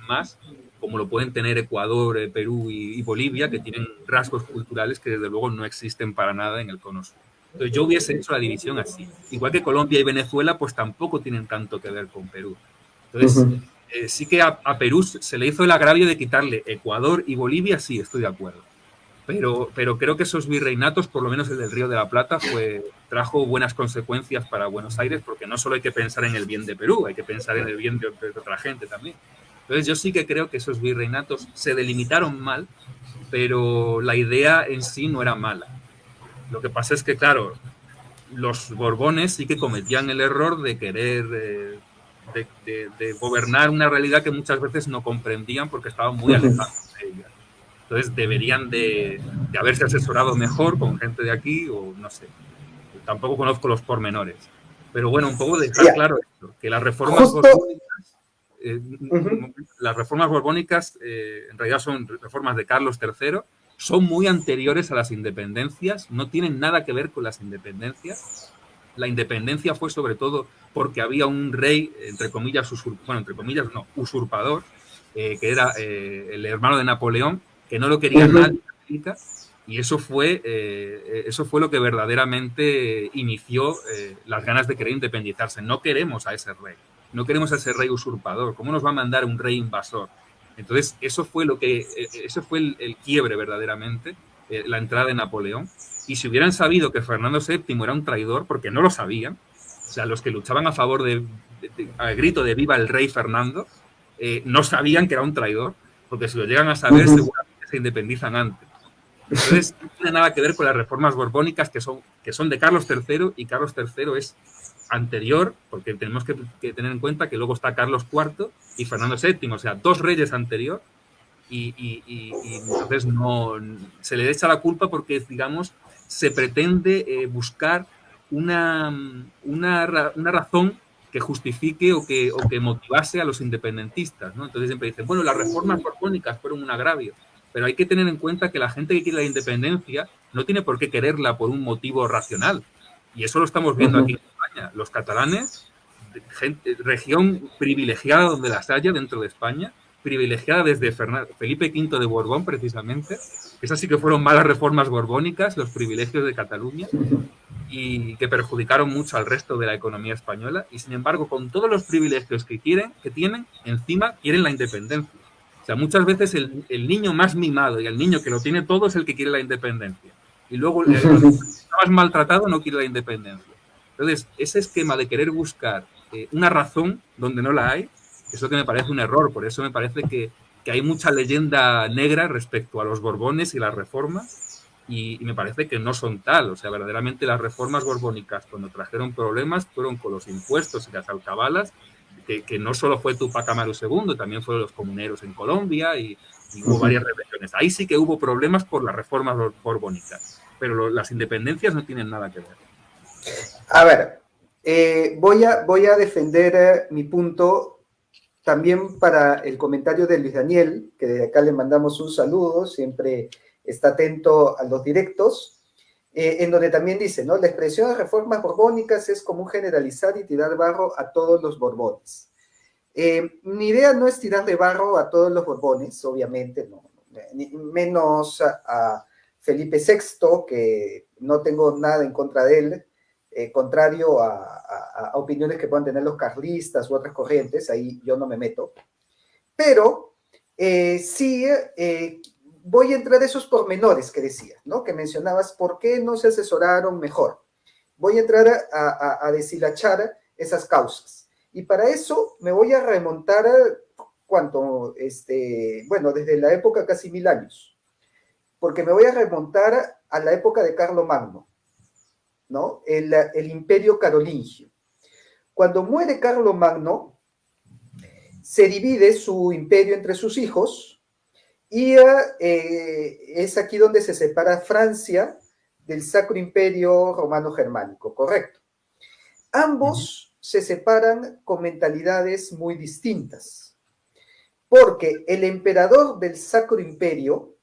más, como lo pueden tener Ecuador, Perú y Bolivia, que tienen rasgos culturales que desde luego no existen para nada en el cono sur. Entonces yo hubiese hecho la división así. Igual que Colombia y Venezuela, pues tampoco tienen tanto que ver con Perú. Entonces, sí que a Perú se le hizo el agravio de quitarle Ecuador y Bolivia, sí, estoy de acuerdo. Pero creo que esos virreinatos, por lo menos el del Río de la Plata, trajo buenas consecuencias para Buenos Aires, porque no solo hay que pensar en el bien de Perú, hay que pensar en el bien de otra gente también. Entonces yo sí que creo que esos virreinatos se delimitaron mal, pero la idea en sí no era mala. Lo que pasa es que, claro, los Borbones sí que cometían el error de querer de gobernar una realidad que muchas veces no comprendían porque estaban muy alejados de ella. Entonces deberían de haberse asesorado mejor con gente de aquí, o no sé. Tampoco conozco los pormenores. Pero bueno, un poco dejar claro esto, que las reformas borbónicas, en realidad son reformas de Carlos III, son muy anteriores a las independencias, no tienen nada que ver con las independencias. La independencia fue sobre todo porque había un rey, entre comillas, usurpador, que era el hermano de Napoleón, que no lo quería nadie, y eso fue lo que verdaderamente inició las ganas de querer independizarse. No queremos a ese rey, no queremos a ese rey usurpador. ¿Cómo nos va a mandar un rey invasor? Entonces, eso fue el quiebre verdaderamente, la entrada de Napoleón. Y si hubieran sabido que Fernando VII era un traidor, porque no lo sabían, o sea, los que luchaban a favor al grito de viva el rey Fernando, no sabían que era un traidor, porque si lo llegan a saber, seguramente se independizan antes. Entonces, no tiene nada que ver con las reformas borbónicas que son de Carlos III, y Carlos III es anterior, porque tenemos que tener en cuenta que luego está Carlos IV y Fernando VII, o sea, 2 reyes anterior, y entonces no se le echa la culpa porque, digamos, se pretende buscar una razón que justifique o que motivase a los independentistas, ¿no? Entonces siempre dicen, bueno, las reformas borbónicas fueron un agravio, pero hay que tener en cuenta que la gente que quiere la independencia no tiene por qué quererla por un motivo racional. Y eso lo estamos viendo aquí en España. Los catalanes, región privilegiada donde las haya dentro de España, privilegiada desde Felipe V de Borbón, precisamente. Esas sí que fueron malas reformas borbónicas, los privilegios de Cataluña, y que perjudicaron mucho al resto de la economía española. Y sin embargo, con todos los privilegios que tienen, encima quieren la independencia. O sea, muchas veces el niño más mimado y el niño que lo tiene todo es el que quiere la independencia. Y luego el más maltratado no quiere la independencia. Entonces, ese esquema de querer buscar una razón donde no la hay, es lo que me parece un error. Por eso me parece que hay mucha leyenda negra respecto a los Borbones y las reformas, y me parece que no son tal. O sea, verdaderamente las reformas borbónicas, cuando trajeron problemas, fueron con los impuestos y las alcabalas, que no solo fue Tupac Amaru II, también fueron los comuneros en Colombia, y hubo varias rebeliones. Ahí sí que hubo problemas por las reformas borbónicas, pero las independencias no tienen nada que ver. A ver, voy a defender mi punto también para el comentario de Luis Daniel, que desde acá le mandamos un saludo, siempre está atento a los directos, en donde también dice, ¿no? La expresión de reformas borbónicas es común generalizar y tirar barro a todos los borbones. Mi idea no es tirarle barro a todos los borbones, obviamente, no, menos a Felipe VI, que no tengo nada en contra de él, contrario a opiniones que puedan tener los carlistas u otras corrientes, ahí yo no me meto. Pero sí voy a entrar a esos pormenores que decías, ¿no? Que mencionabas, ¿por qué no se asesoraron mejor? Voy a entrar a deshilachar esas causas. Y para eso me voy a remontar, ¿cuánto? Bueno, desde la época casi 1000 años. Porque me voy a remontar a la época de Carlomagno, ¿no? El imperio carolingio. Cuando muere Carlomagno, se divide su imperio entre sus hijos, y es aquí donde se separa Francia del Sacro Imperio Romano Germánico, correcto. Ambos se separan con mentalidades muy distintas, porque el emperador del Sacro Imperio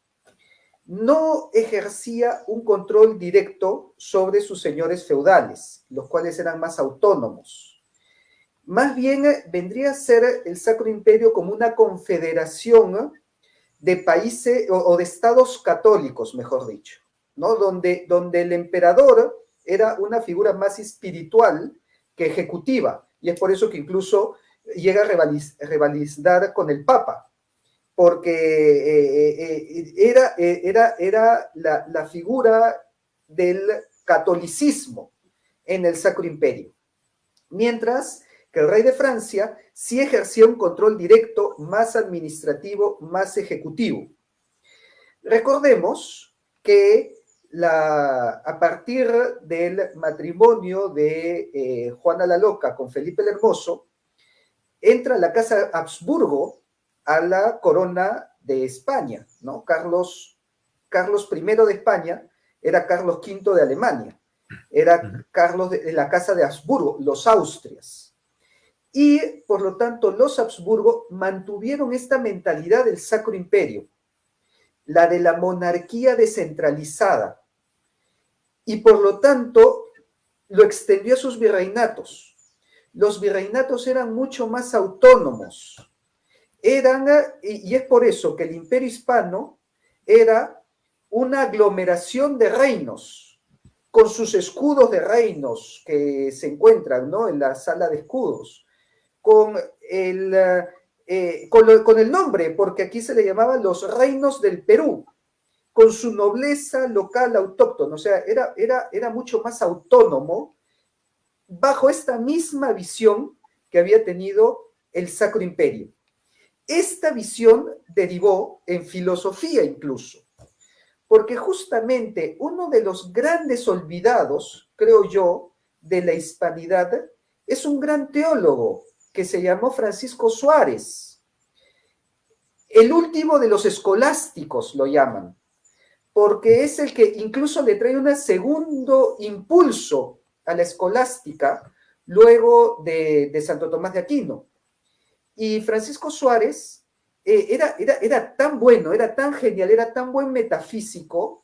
no ejercía un control directo sobre sus señores feudales, los cuales eran más autónomos. Más bien vendría a ser el Sacro Imperio como una confederación de países o de estados católicos, mejor dicho, ¿no? Donde el emperador era una figura más espiritual que ejecutiva, y es por eso que incluso llega a rivalizar con el Papa, porque era la figura del catolicismo en el Sacro Imperio. Mientras que el rey de Francia sí ejercía un control directo, más administrativo, más ejecutivo. Recordemos que a partir del matrimonio de Juana la Loca con Felipe el Hermoso, entra la casa Habsburgo a la corona de España, ¿no? Carlos I de España era Carlos V de Alemania, era Carlos de la casa de Habsburgo, los Austrias. Y, por lo tanto, los Habsburgo mantuvieron esta mentalidad del Sacro Imperio, la de la monarquía descentralizada, y por lo tanto lo extendió a sus virreinatos. Los virreinatos eran mucho más autónomos, y es por eso que el Imperio Hispano era una aglomeración de reinos, con sus escudos de reinos que se encuentran, ¿no?, en la sala de escudos, con el nombre, porque aquí se le llamaban los reinos del Perú, con su nobleza local autóctona, o sea, era mucho más autónomo bajo esta misma visión que había tenido el Sacro Imperio. Esta visión derivó en filosofía incluso, porque justamente uno de los grandes olvidados, creo yo, de la hispanidad es un gran teólogo que se llamó Francisco Suárez. El último de los escolásticos lo llaman, porque es el que incluso le trae un segundo impulso a la escolástica luego de Santo Tomás de Aquino. Y Francisco Suárez era tan bueno, era tan genial, era tan buen metafísico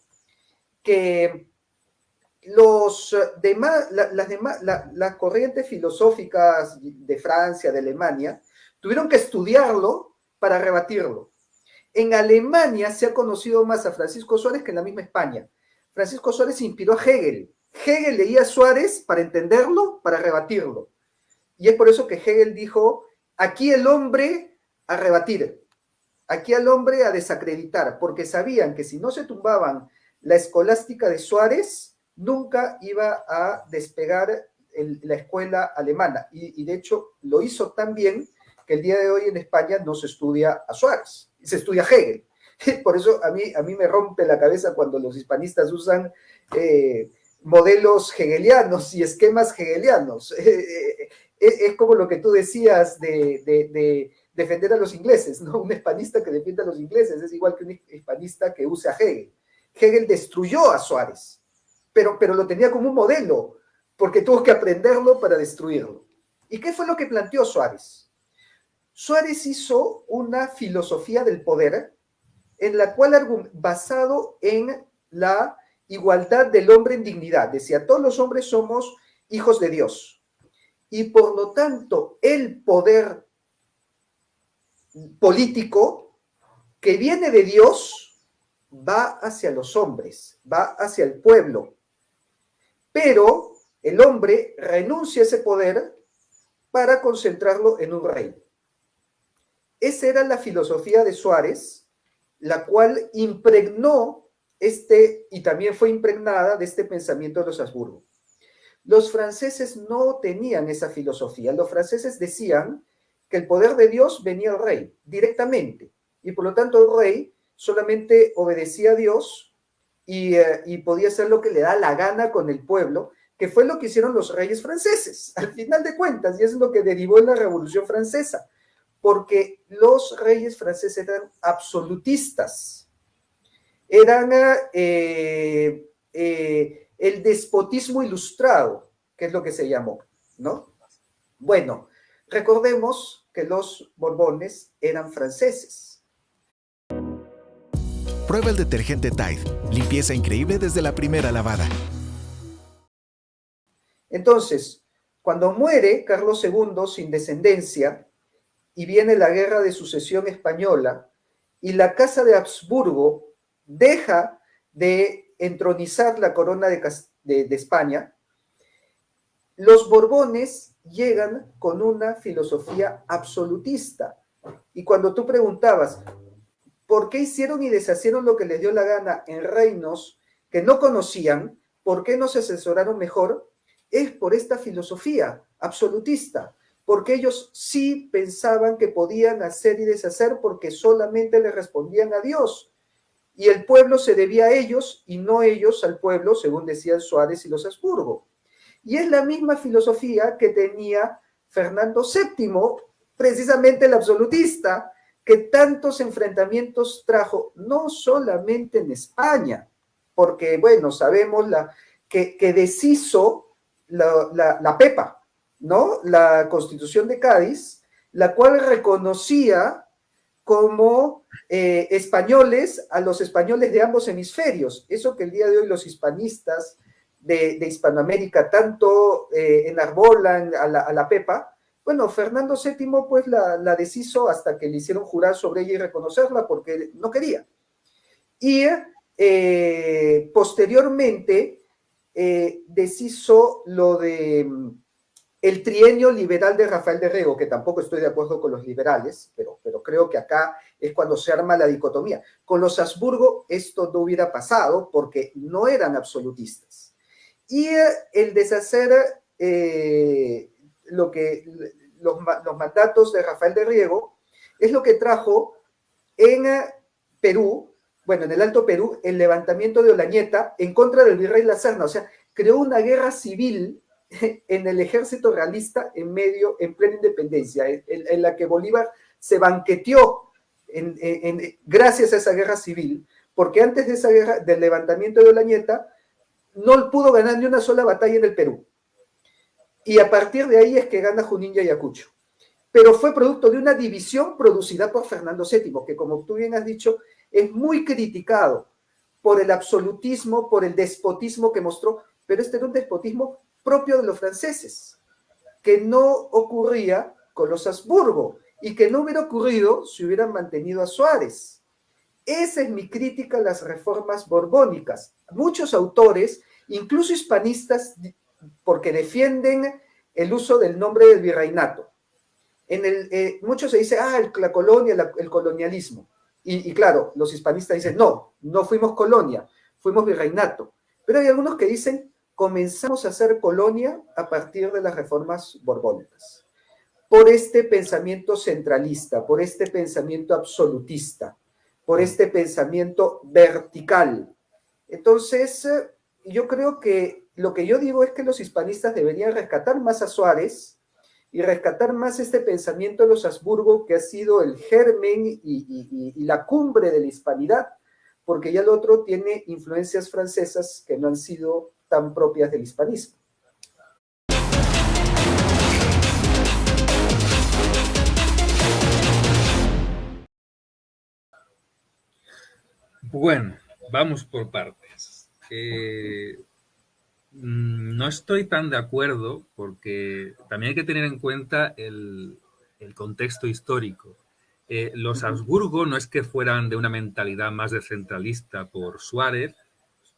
que las corrientes filosóficas de Francia, de Alemania, tuvieron que estudiarlo para rebatirlo. En Alemania se ha conocido más a Francisco Suárez que en la misma España. Francisco Suárez inspiró a Hegel. Hegel leía a Suárez para entenderlo, para rebatirlo. Y es por eso que Hegel dijo, aquí el hombre a rebatir, aquí al hombre a desacreditar, porque sabían que si no se tumbaban la escolástica de Suárez, nunca iba a despegar la escuela alemana. Y de hecho lo hizo tan bien que el día de hoy en España no se estudia a Suárez, se estudia a Hegel. Por eso a mí me rompe la cabeza cuando los hispanistas usan modelos hegelianos y esquemas hegelianos. Es como lo que tú decías de defender a los ingleses, ¿no? Un hispanista que defiende a los ingleses es igual que un hispanista que use a Hegel. Hegel destruyó a Suárez, pero lo tenía como un modelo, porque tuvo que aprenderlo para destruirlo. ¿Y qué fue lo que planteó Suárez? Suárez hizo una filosofía del poder en la cual, basado en la igualdad del hombre en dignidad, decía, todos los hombres somos hijos de Dios, y por lo tanto el poder político que viene de Dios va hacia los hombres, va hacia el pueblo, pero el hombre renuncia a ese poder para concentrarlo en un rey. Esa era la filosofía de Suárez, la cual impregnó y también fue impregnada de este pensamiento de los Habsburgo. Los franceses no tenían esa filosofía. Los franceses decían que el poder de Dios venía al rey directamente, y por lo tanto el rey solamente obedecía a Dios y podía hacer lo que le da la gana con el pueblo, que fue lo que hicieron los reyes franceses, al final de cuentas, y es lo que derivó en la Revolución Francesa, porque los reyes franceses eran absolutistas, eran el despotismo ilustrado, que es lo que se llamó, ¿no? Bueno, recordemos que los Borbones eran franceses. Prueba el detergente Tide. Limpieza increíble desde la primera lavada. Entonces, cuando muere Carlos II sin descendencia y viene la Guerra de Sucesión Española y la Casa de Habsburgo deja de entronizar la corona de España, los Borbones llegan con una filosofía absolutista. Y cuando tú preguntabas, ¿por qué hicieron y deshacieron lo que les dio la gana en reinos que no conocían? ¿Por qué no se asesoraron mejor? Es por esta filosofía absolutista, porque ellos sí pensaban que podían hacer y deshacer porque solamente le respondían a Dios. Y el pueblo se debía a ellos y no ellos al pueblo, según decían Suárez y los Habsburgo. Y es la misma filosofía que tenía Fernando VII, precisamente el absolutista, que tantos enfrentamientos trajo, no solamente en España, porque, bueno, sabemos que deshizo la PEPA, ¿no? La Constitución de Cádiz, la cual reconocía como españoles a los españoles de ambos hemisferios. Eso que el día de hoy los hispanistas de Hispanoamérica tanto enarbolan a la PEPA, bueno, Fernando VII pues la deshizo hasta que le hicieron jurar sobre ella y reconocerla porque no quería. Y posteriormente deshizo lo de el trienio liberal de Rafael de Rego, que tampoco estoy de acuerdo con los liberales, pero creo que acá es cuando se arma la dicotomía. Con los Habsburgo esto no hubiera pasado porque no eran absolutistas. Y el deshacer los mandatos de Rafael de Riego es lo que trajo en Perú, bueno, en el Alto Perú, el levantamiento de Olañeta en contra del virrey La Serna. O sea, creó una guerra civil en el ejército realista en plena independencia, en la que Bolívar se banqueteó gracias a esa guerra civil, porque antes de esa guerra, del levantamiento de Olañeta, no pudo ganar ni una sola batalla en el Perú. Y a partir de ahí es que gana Junín y Ayacucho. Pero fue producto de una división producida por Fernando VII, que como tú bien has dicho, es muy criticado por el absolutismo, por el despotismo que mostró, pero este era un despotismo propio de los franceses, que no ocurría con los Habsburgo y que no hubiera ocurrido si hubieran mantenido a Suárez. Esa es mi crítica a las reformas borbónicas. Muchos autores, incluso hispanistas, porque defienden el uso del nombre del virreinato. Mucho se dice, la colonia, el colonialismo. Y claro, los hispanistas dicen, no fuimos colonia, fuimos virreinato. Pero hay algunos que dicen, comenzamos a ser colonia a partir de las reformas borbónicas. Por este pensamiento centralista, por este pensamiento absolutista, por este pensamiento vertical. Entonces, yo creo que lo que yo digo es que los hispanistas deberían rescatar más a Suárez y rescatar más este pensamiento de los Habsburgo, que ha sido el germen y la cumbre de la hispanidad, porque ya el otro tiene influencias francesas que no han sido tan propias del hispanismo. Bueno, vamos por partes. No estoy tan de acuerdo porque también hay que tener en cuenta el contexto histórico. Los Habsburgo no es que fueran de una mentalidad más descentralista por Suárez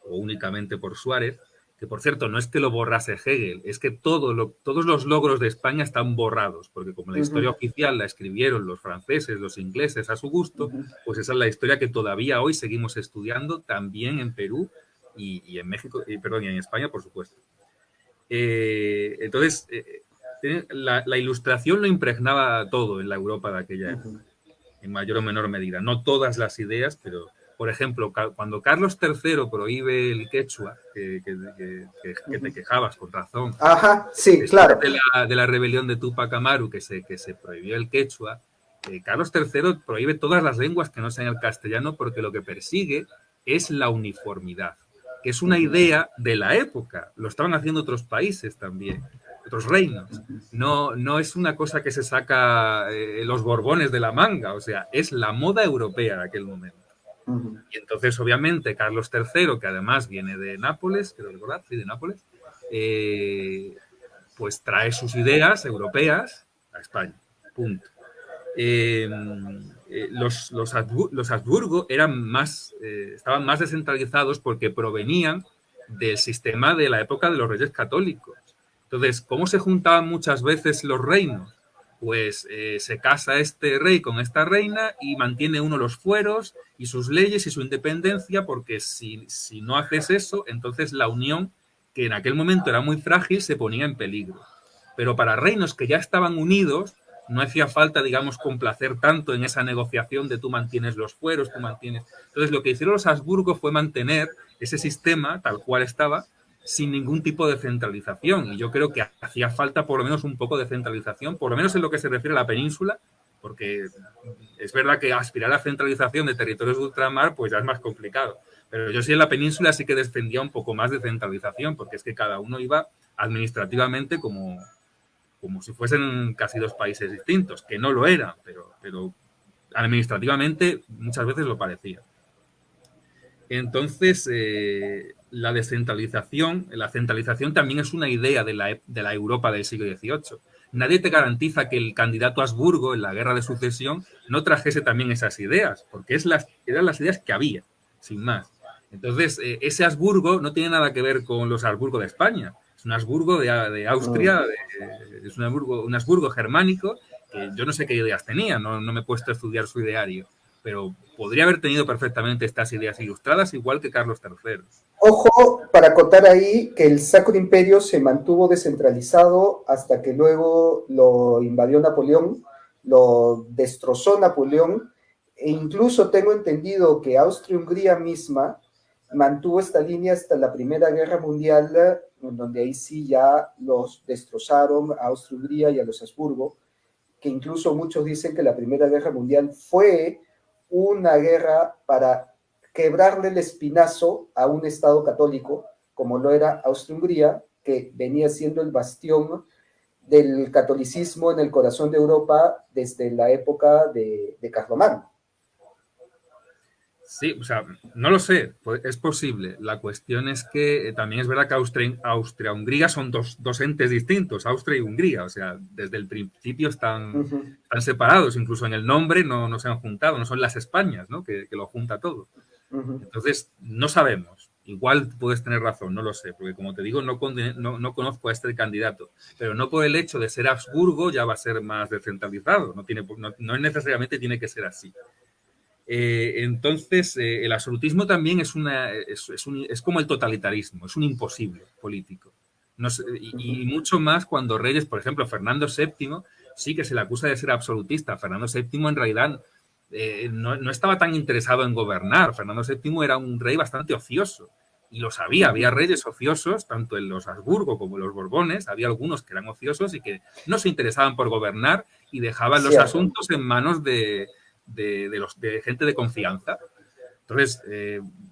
o únicamente por Suárez, que por cierto no es que lo borrase Hegel, es que todos los logros de España están borrados, porque como la historia oficial la escribieron los franceses, los ingleses a su gusto, pues esa es la historia que todavía hoy seguimos estudiando también en Perú y en México, y en España, por supuesto. Entonces, la ilustración lo impregnaba todo en la Europa de aquella época, en mayor o menor medida. No todas las ideas, pero, por ejemplo, cuando Carlos III prohíbe el quechua, que te quejabas con razón. Ajá, sí, claro. De la rebelión de Túpac Amaru, que se prohibió el quechua, Carlos III prohíbe todas las lenguas que no sean el castellano porque lo que persigue es la uniformidad, que es una idea de la época. Lo estaban haciendo otros países también, otros reinos. No es una cosa que se saca los Borbones de la manga, o sea, es la moda europea de aquel momento. Y entonces, obviamente, Carlos III, que además viene de Nápoles, creo recordar, sí, de Nápoles, pues trae sus ideas europeas a España. Punto. Los Habsburgo estaban más descentralizados porque provenían del sistema de la época de los reyes católicos. Entonces, ¿cómo se juntaban muchas veces los reinos? Pues se casa este rey con esta reina y mantiene uno los fueros y sus leyes y su independencia, porque si no haces eso, entonces la unión, que en aquel momento era muy frágil, se ponía en peligro. Pero para reinos que ya estaban unidos, no hacía falta, digamos, complacer tanto en esa negociación de tú mantienes los fueros, tú mantienes... Entonces, lo que hicieron los Habsburgo fue mantener ese sistema tal cual estaba, sin ningún tipo de centralización. Y yo creo que hacía falta por lo menos un poco de centralización, por lo menos en lo que se refiere a la península, porque es verdad que aspirar a la centralización de territorios de ultramar pues ya es más complicado. Pero yo sí en la península sí que defendía un poco más de centralización, porque es que cada uno iba administrativamente como si fuesen casi dos países distintos, que no lo eran, pero administrativamente muchas veces lo parecía. Entonces, la centralización también es una idea de la Europa del siglo XVIII. Nadie te garantiza que el candidato Habsburgo en la guerra de sucesión no trajese también esas ideas, porque eran las ideas que había, sin más. Entonces, ese Habsburgo no tiene nada que ver con los Habsburgo de España. Es un Habsburgo de Austria, es un Habsburgo germánico, que yo no sé qué ideas tenía, no me he puesto a estudiar su ideario, pero podría haber tenido perfectamente estas ideas ilustradas, igual que Carlos III. Ojo, para contar ahí que el Sacro Imperio se mantuvo descentralizado hasta que luego lo invadió Napoleón, lo destrozó Napoleón, e incluso tengo entendido que Austria-Hungría misma mantuvo esta línea hasta la Primera Guerra Mundial, donde ahí sí ya los destrozaron a Austria-Hungría y a los Habsburgo, que incluso muchos dicen que la Primera Guerra Mundial fue una guerra para quebrarle el espinazo a un Estado católico, como lo era Austria-Hungría, que venía siendo el bastión del catolicismo en el corazón de Europa desde la época de Carlomagno. Sí, o sea, no lo sé, es posible. La cuestión es que también es verdad que Austria-Hungría son dos entes distintos, Austria y Hungría, o sea, desde el principio están separados, incluso en el nombre no se han juntado, no son las Españas, ¿no? que lo junta todo. Entonces, no sabemos. Igual puedes tener razón, no lo sé, porque como te digo, no conozco a este candidato, pero no por el hecho de ser Habsburgo ya va a ser más descentralizado, no necesariamente tiene que ser así. Entonces, el absolutismo también es como el totalitarismo, es un imposible político. Y mucho más cuando reyes, por ejemplo, Fernando VII, sí que se le acusa de ser absolutista. Fernando VII en realidad no estaba tan interesado en gobernar. Fernando VII era un rey bastante ocioso y lo sabía. Había reyes ociosos, tanto en los Habsburgo como en los Borbones. Había algunos que eran ociosos y que no se interesaban por gobernar y dejaban los asuntos en manos de gente de confianza. Entonces,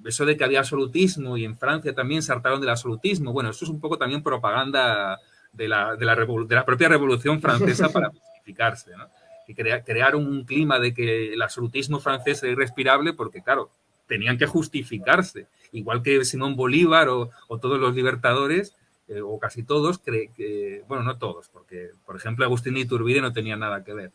eso de que había absolutismo y en Francia también se hartaron del absolutismo, bueno, eso es un poco también propaganda de la propia Revolución Francesa para justificarse, ¿no? Y crear un clima de que el absolutismo francés era irrespirable porque, claro, tenían que justificarse. Igual que Simón Bolívar o todos los libertadores, o casi todos, bueno, no todos, porque, por ejemplo, Agustín de Iturbide no tenía nada que ver.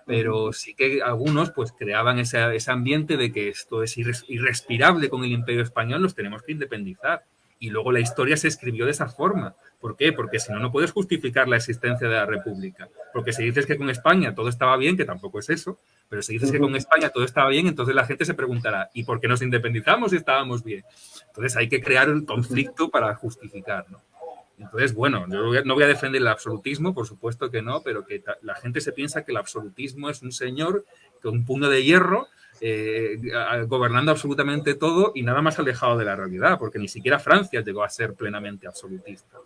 Pero sí que algunos pues creaban ese ambiente de que esto es irrespirable con el Imperio Español, nos tenemos que independizar. Y luego la historia se escribió de esa forma. ¿Por qué? Porque si no, no puedes justificar la existencia de la República. Porque si dices que con España todo estaba bien, que tampoco es eso, pero si dices que con España todo estaba bien, entonces la gente se preguntará, ¿y por qué nos independizamos si estábamos bien? Entonces hay que crear el conflicto para justificar, ¿no? Entonces, bueno, yo no voy a defender el absolutismo, por supuesto que no, pero que la gente se piensa que el absolutismo es un señor con un puño de hierro gobernando absolutamente todo y nada más alejado de la realidad, porque ni siquiera Francia llegó a ser plenamente absolutista.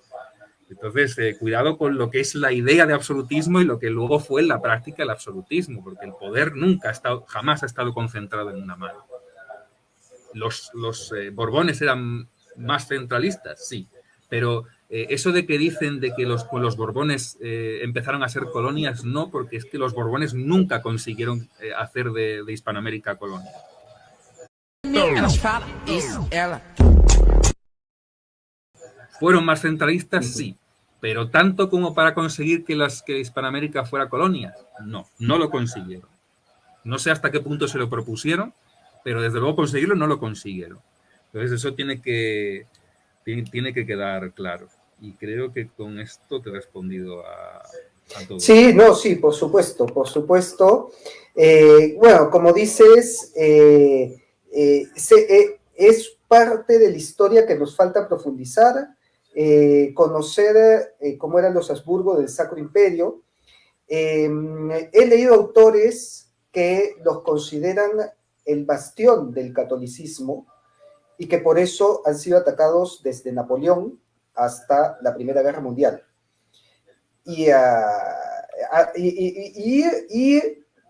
Entonces, cuidado con lo que es la idea de absolutismo y lo que luego fue en la práctica el absolutismo, porque el poder jamás ha estado concentrado en una mano. Los Borbones eran más centralistas, sí, pero eso de que dicen de que los Borbones empezaron a ser colonias, no, porque es que los Borbones nunca consiguieron hacer de Hispanoamérica colonia. ¿Fueron más centralistas? Sí. ¿Pero tanto como para conseguir que Hispanoamérica fuera colonia? No, no lo consiguieron. No sé hasta qué punto se lo propusieron, pero desde luego conseguirlo no lo consiguieron. Entonces eso tiene que quedar claro. Y creo que con esto te he respondido a todo. Sí, no, sí, por supuesto, por supuesto. Bueno, como dices, es parte de la historia que nos falta profundizar, conocer cómo eran los Habsburgo del Sacro Imperio. He leído autores que los consideran el bastión del catolicismo y que por eso han sido atacados desde Napoleón hasta la Primera Guerra Mundial. Y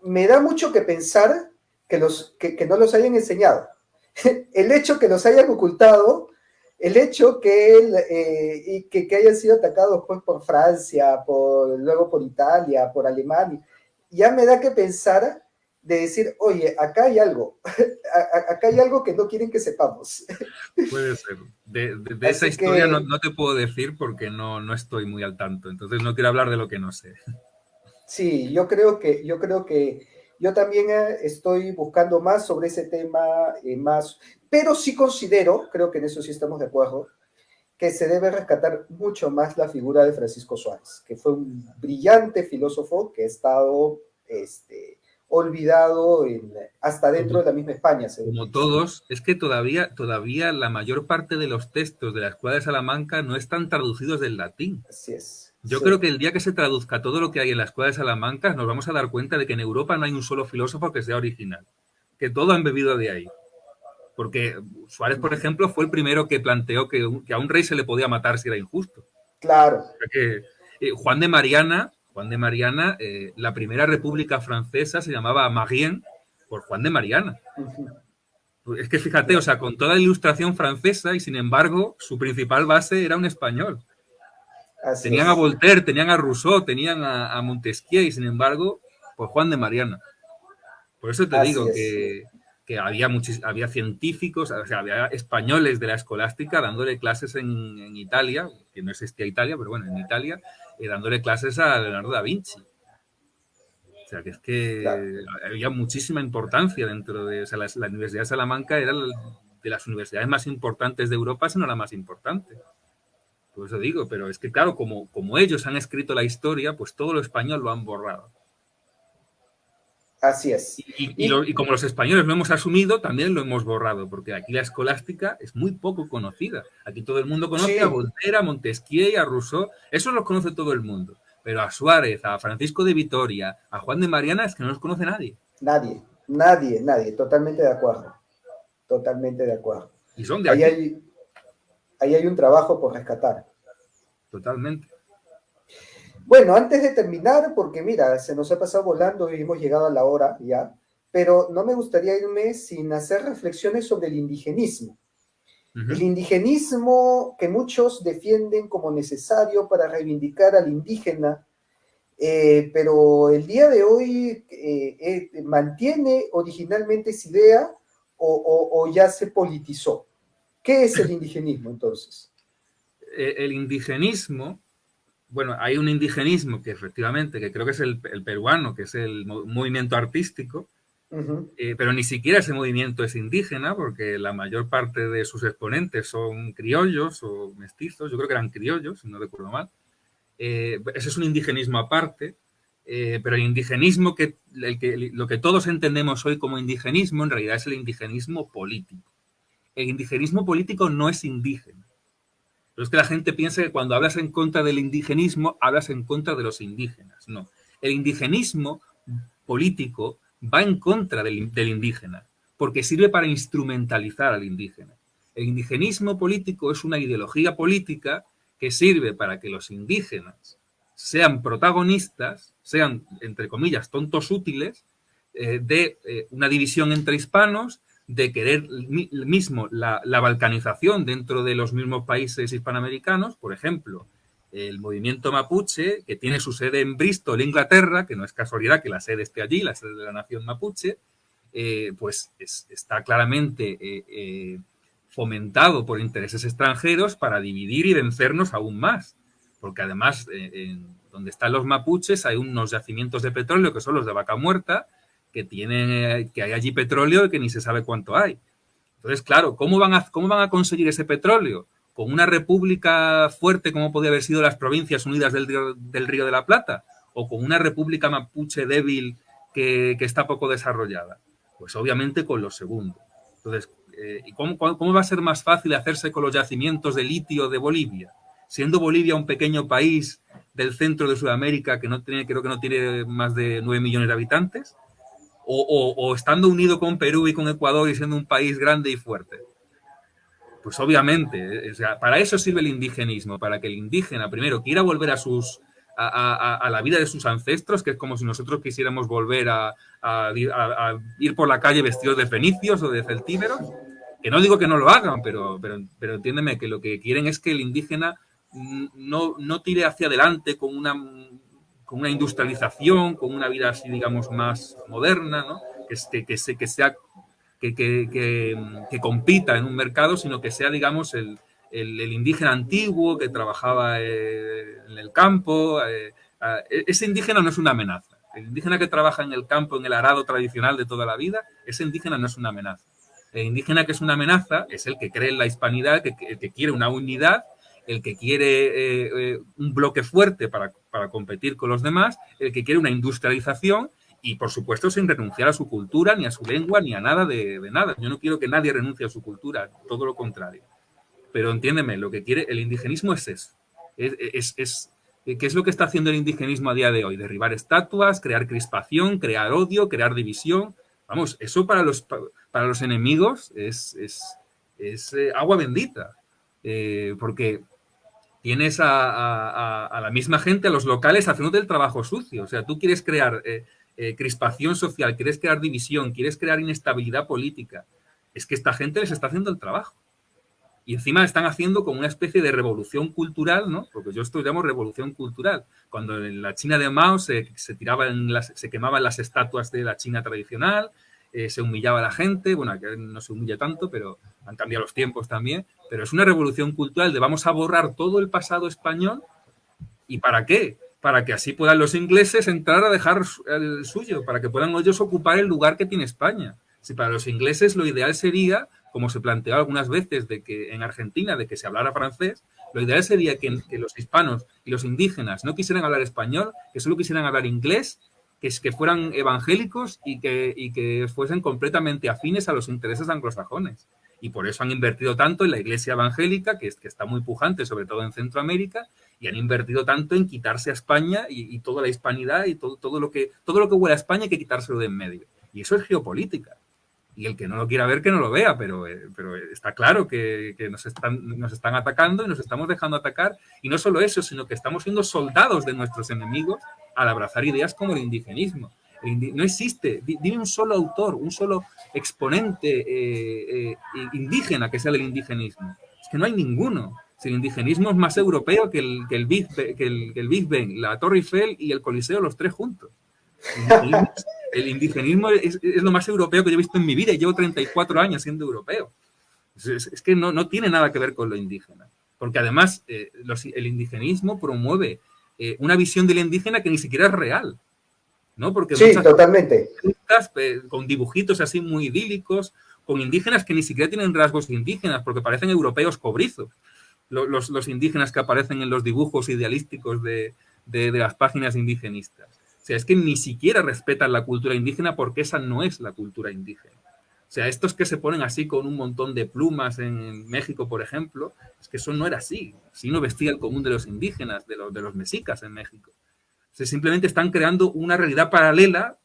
me da mucho que pensar que no los hayan enseñado. El hecho que los hayan ocultado, el hecho que hayan sido atacados pues, por Francia, luego por Italia, por Alemania, ya me da que pensar de decir, oye, acá hay algo que no quieren que sepamos. Puede ser. De esa historia no te puedo decir porque no estoy muy al tanto, entonces no quiero hablar de lo que no sé. Sí, yo creo que yo también estoy buscando más sobre ese tema, pero sí considero, creo que en eso sí estamos de acuerdo, que se debe rescatar mucho más la figura de Francisco Suárez, que fue un brillante filósofo que ha estado olvidado hasta dentro de la misma España. Como todos, es que todavía la mayor parte de los textos de la Escuela de Salamanca no están traducidos del latín. Así es. Yo creo que el día que se traduzca todo lo que hay en la Escuela de Salamanca, nos vamos a dar cuenta de que en Europa no hay un solo filósofo que sea original, que todo han bebido de ahí. Porque Suárez, por ejemplo, fue el primero que planteó que a un rey se le podía matar si era injusto. Claro. O sea que, Juan de Mariana, la primera república francesa se llamaba Marien por Juan de Mariana. Es que fíjate, o sea, con toda la ilustración francesa y sin embargo su principal base era un español. Tenían a Voltaire, tenían a Rousseau, tenían a Montesquieu y sin embargo, pues Juan de Mariana. Por eso te digo que había científicos, o sea, había españoles de la escolástica dándole clases en Italia, que no existía Italia, pero bueno, en Italia, dándole clases a Leonardo da Vinci. O sea, que es que había muchísima importancia dentro de... O sea, la Universidad de Salamanca era de las universidades más importantes de Europa, si no la más importante. Por eso digo, pero es que claro, como ellos han escrito la historia, pues todo lo español lo han borrado. Así es. Y como los españoles lo hemos asumido, también lo hemos borrado, porque aquí la escolástica es muy poco conocida. Aquí todo el mundo conoce a Voltaire, a Montesquieu, a Rousseau, eso los conoce todo el mundo. Pero a Suárez, a Francisco de Vitoria, a Juan de Mariana es que no los conoce nadie. Nadie, totalmente de acuerdo. Totalmente de acuerdo. Y son de aquí. Ahí hay un trabajo por rescatar. Totalmente. Bueno, antes de terminar, porque mira, se nos ha pasado volando y hemos llegado a la hora ya, pero no me gustaría irme sin hacer reflexiones sobre el indigenismo. Uh-huh. El indigenismo que muchos defienden como necesario para reivindicar al indígena, pero el día de hoy mantiene originalmente esa idea o ya se politizó. ¿Qué es el indigenismo entonces? El indigenismo, bueno, hay un indigenismo que efectivamente, que creo que es el peruano, que es el movimiento artístico, uh-huh. Pero ni siquiera ese movimiento es indígena, porque la mayor parte de sus exponentes son criollos o mestizos, yo creo que eran criollos, si no recuerdo mal. Ese es un indigenismo aparte, pero el indigenismo, lo que todos entendemos hoy como indigenismo, en realidad es el indigenismo político. El indigenismo político no es indígena. Pero es que la gente piensa que cuando hablas en contra del indigenismo, hablas en contra de los indígenas. No. El indigenismo político va en contra del indígena, porque sirve para instrumentalizar al indígena. El indigenismo político es una ideología política que sirve para que los indígenas sean protagonistas, sean, entre comillas, tontos útiles, de una división entre hispanos, de querer mismo la balcanización dentro de los mismos países hispanoamericanos. Por ejemplo, el movimiento mapuche, que tiene su sede en Bristol, Inglaterra, que no es casualidad que la sede esté allí, la sede de la nación mapuche, pues está claramente fomentado por intereses extranjeros para dividir y vencernos aún más. Porque además, donde están los mapuches hay unos yacimientos de petróleo que son los de Vaca Muerta, que hay allí petróleo y que ni se sabe cuánto hay. Entonces, claro, ¿cómo van a conseguir ese petróleo? ¿Con una república fuerte como podía haber sido las Provincias Unidas del Río de la Plata? ¿O con una república mapuche débil que está poco desarrollada? Pues obviamente con lo segundo. Entonces, ¿y cómo va a ser más fácil hacerse con los yacimientos de litio de Bolivia? Siendo Bolivia un pequeño país del centro de Sudamérica que creo que no tiene más de 9 millones de habitantes, o estando unido con Perú y con Ecuador y siendo un país grande y fuerte. Pues obviamente, o sea, para eso sirve el indigenismo, para que el indígena primero quiera volver a la vida de sus ancestros, que es como si nosotros quisiéramos volver a ir por la calle vestidos de fenicios o de celtíberos, que no digo que no lo hagan, pero entiéndeme que lo que quieren es que el indígena no tire hacia adelante con una industrialización, con una vida así, digamos, más moderna, ¿no? Que compita en un mercado, sino que sea, digamos, el indígena antiguo que trabajaba en el campo. Ese indígena no es una amenaza. El indígena que trabaja en el campo, en el arado tradicional de toda la vida, ese indígena no es una amenaza. El indígena que es una amenaza es el que cree en la hispanidad, el que quiere una unidad, el que quiere un bloque fuerte para competir con los demás, el que quiere una industrialización y, por supuesto, sin renunciar a su cultura, ni a su lengua, ni a nada de nada. Yo no quiero que nadie renuncie a su cultura, todo lo contrario. Pero entiéndeme, lo que quiere el indigenismo es eso. ¿Qué es lo que está haciendo el indigenismo a día de hoy? Derribar estatuas, crear crispación, crear odio, crear división. Vamos, eso para los enemigos es agua bendita. Porque tienes a la misma gente, a los locales, haciéndote el trabajo sucio. O sea, tú quieres crear crispación social, quieres crear división, quieres crear inestabilidad política. Es que esta gente les está haciendo el trabajo. Y encima están haciendo como una especie de revolución cultural, ¿no? Porque yo esto lo llamo revolución cultural. Cuando en la China de Mao se quemaban las estatuas de la China tradicional, se humillaba a la gente, bueno, que no se humilla tanto, pero han cambiado los tiempos también, pero es una revolución cultural de vamos a borrar todo el pasado español. ¿Y para qué? Para que así puedan los ingleses entrar a dejar el suyo, para que puedan ellos ocupar el lugar que tiene España. Si para los ingleses lo ideal sería, como se planteó algunas veces de que en Argentina, de que se hablara francés, lo ideal sería que los hispanos y los indígenas no quisieran hablar español, que solo quisieran hablar inglés, que fueran evangélicos y que fuesen completamente afines a los intereses anglosajones. Y por eso han invertido tanto en la iglesia evangélica, que está muy pujante, sobre todo en Centroamérica, y han invertido tanto en quitarse a España y toda la hispanidad y todo lo que huele a España hay que quitárselo de en medio. Y eso es geopolítica. Y el que no lo quiera ver, que no lo vea, pero está claro que nos están atacando y nos estamos dejando atacar. Y no solo eso, sino que estamos siendo soldados de nuestros enemigos al abrazar ideas como el indigenismo. No existe, dime un solo autor, un solo exponente indígena que sea del indigenismo. Es que no hay ninguno. Si el indigenismo es más europeo que el Big Ben, la Torre Eiffel y el Coliseo, los tres juntos. El indigenismo es lo más europeo que yo he visto en mi vida y llevo 34 años siendo europeo. Es que no tiene nada que ver con lo indígena. Porque además el indigenismo promueve una visión del indígena que ni siquiera es real, ¿no? Porque sí, totalmente. Con dibujitos así muy idílicos, con indígenas que ni siquiera tienen rasgos indígenas, porque parecen europeos cobrizos. Los indígenas que aparecen en los dibujos idealísticos de las páginas indigenistas. O sea, es que ni siquiera respetan la cultura indígena porque esa no es la cultura indígena. O sea, estos que se ponen así con un montón de plumas en México, por ejemplo, es que eso no era así. Así no vestía el común de los indígenas, de los mexicas en México. O sea, simplemente están creando una realidad paralela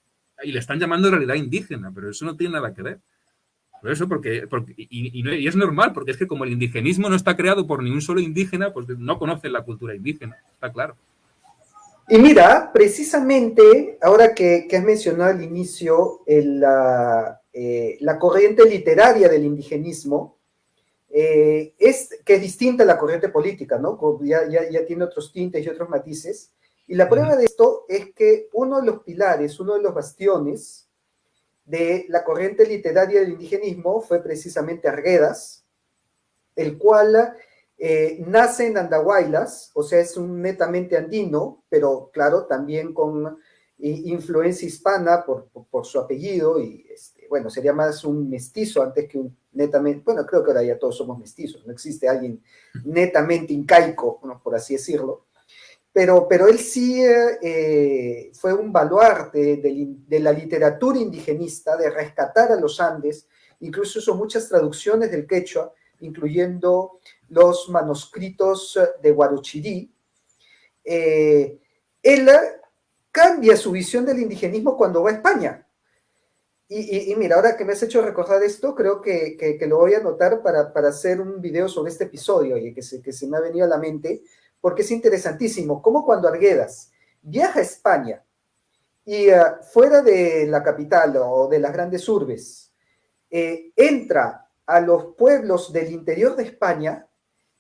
y le están llamando realidad indígena, pero eso no tiene nada que ver. Por eso, y es normal, porque es que como el indigenismo no está creado por ni un solo indígena, pues no conocen la cultura indígena, está claro. Y mira, precisamente, ahora que has mencionado al inicio la corriente literaria del indigenismo, que es distinta a la corriente política, ¿no? Ya tiene otros tintes y otros matices. Y la prueba de esto es que uno de los pilares, uno de los bastiones de la corriente literaria del indigenismo fue precisamente Arguedas, el cual nace en Andahuaylas, o sea, es un netamente andino, pero claro, también con influencia hispana por su apellido, y bueno, sería más un mestizo antes que un netamente, bueno, creo que ahora ya todos somos mestizos, no existe alguien netamente incaico, bueno, por así decirlo, pero él sí fue un baluarte de la literatura indigenista, de rescatar a los Andes, incluso hizo muchas traducciones del quechua, incluyendo los manuscritos de Guarochirí. Él cambia su visión del indigenismo cuando va a España. Y mira, ahora que me has hecho recordar esto, creo que lo voy a anotar para hacer un video sobre este episodio, y que se me ha venido a la mente, porque es interesantísimo, como cuando Arguedas viaja a España y fuera de la capital o de las grandes urbes, entra a los pueblos del interior de España,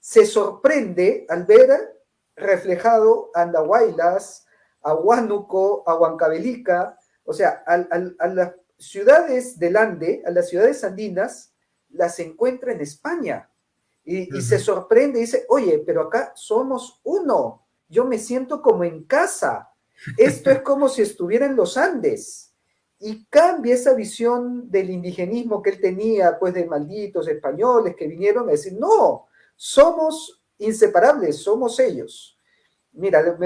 se sorprende al ver reflejado a Andahuaylas, a Huánuco, a Huancavelica, o sea, a las ciudades del Ande, a las ciudades andinas, las encuentra en España. Y se sorprende y dice, oye, pero acá somos uno, yo me siento como en casa, esto es como si estuviera en los Andes. Y cambia esa visión del indigenismo que él tenía, pues de malditos españoles que vinieron a decir, no, somos inseparables, somos ellos. Mira,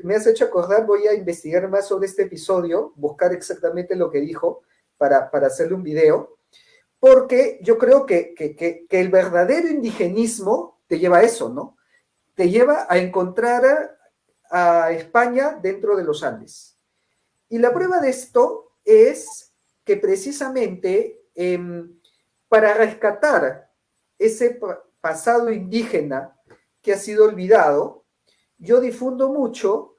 me has hecho acordar, voy a investigar más sobre este episodio, buscar exactamente lo que dijo para hacerle un video, porque yo creo que el verdadero indigenismo te lleva a eso, ¿no? Te lleva a encontrar a España dentro de los Andes. Y la prueba de esto es que precisamente para rescatar ese pasado indígena que ha sido olvidado, yo difundo mucho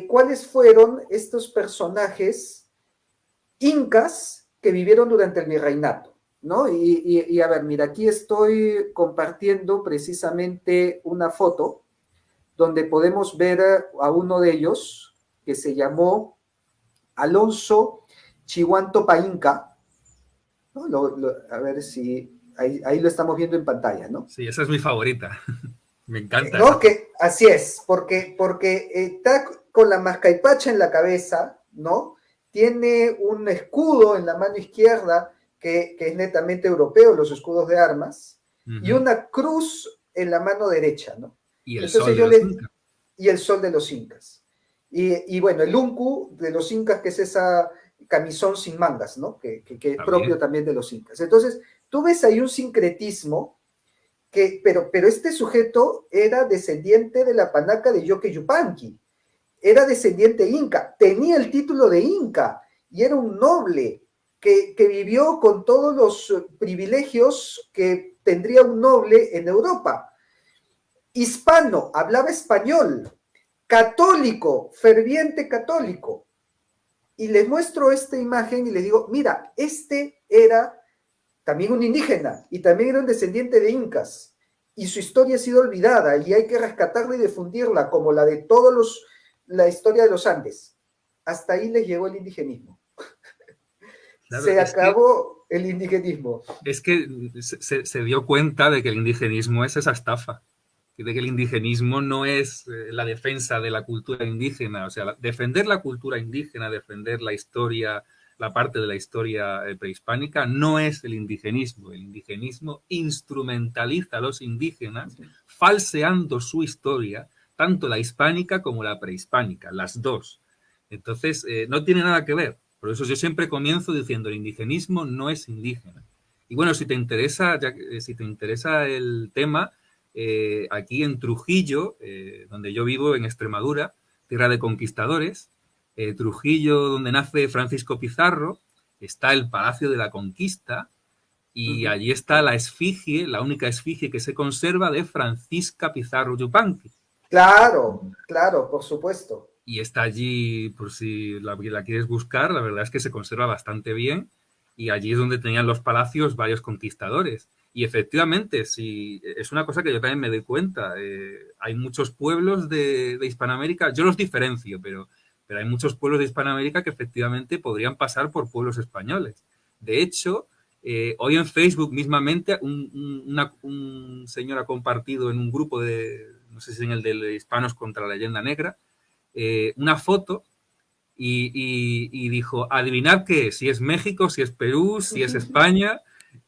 cuáles fueron estos personajes incas que vivieron durante el virreinato, ¿no? Y a ver, mira, aquí estoy compartiendo precisamente una foto donde podemos ver a uno de ellos que se llamó Alonso Chihuantopa Inca, ¿no? A ver si ahí lo estamos viendo en pantalla, ¿no? Sí, esa es mi favorita. Me encanta. ¿No? Que, así es, porque está con la mascaipacha en la cabeza, ¿no? Tiene un escudo en la mano izquierda que es netamente europeo, los escudos de armas, y una cruz en la mano derecha, ¿no? Y el sol de los incas. Y el sol de los incas. Y bueno, el uncu de los incas, que es esa camisón sin mangas, ¿no? Que es propio también de los incas. Entonces, tú ves ahí un sincretismo, pero este sujeto era descendiente de la panaca de Yoque Yupanqui, era descendiente inca, tenía el título de inca, y era un noble que vivió con todos los privilegios que tendría un noble en Europa. Hispano, hablaba español, católico, ferviente católico. Y les muestro esta imagen y les digo, mira, este era también un indígena y también era un descendiente de incas. Y su historia ha sido olvidada y hay que rescatarla y difundirla como la de la historia de los Andes. Hasta ahí les llegó el indigenismo. Claro, se acabó el indigenismo. Es que se dio cuenta de que el indigenismo es esa estafa, de que el indigenismo no es la defensa de la cultura indígena, o sea, defender la cultura indígena, defender la historia, la parte de la historia prehispánica, no es el indigenismo. El indigenismo instrumentaliza a los indígenas, falseando su historia, tanto la hispánica como la prehispánica, las dos. Entonces, no tiene nada que ver. Por eso yo siempre comienzo diciendo, el indigenismo no es indígena. Y bueno, si te interesa el tema, aquí en Trujillo, donde yo vivo, en Extremadura, tierra de conquistadores, Trujillo, donde nace Francisco Pizarro, está el Palacio de la Conquista, y allí está la esfinge, la única esfinge que se conserva de Francisca Pizarro Yupanqui. Claro, claro, por supuesto. Y está allí, por si la quieres buscar, la verdad es que se conserva bastante bien, y allí es donde tenían los palacios varios conquistadores. Y efectivamente, sí, es una cosa que yo también me doy cuenta. Hay muchos pueblos de Hispanoamérica, yo los diferencio, pero hay muchos pueblos de Hispanoamérica que efectivamente podrían pasar por pueblos españoles. De hecho, hoy en Facebook mismamente un señor ha compartido en un grupo de, no sé si en el de Hispanos contra la Leyenda Negra, una foto y dijo, adivinad qué es, si es México, si es Perú, si es España,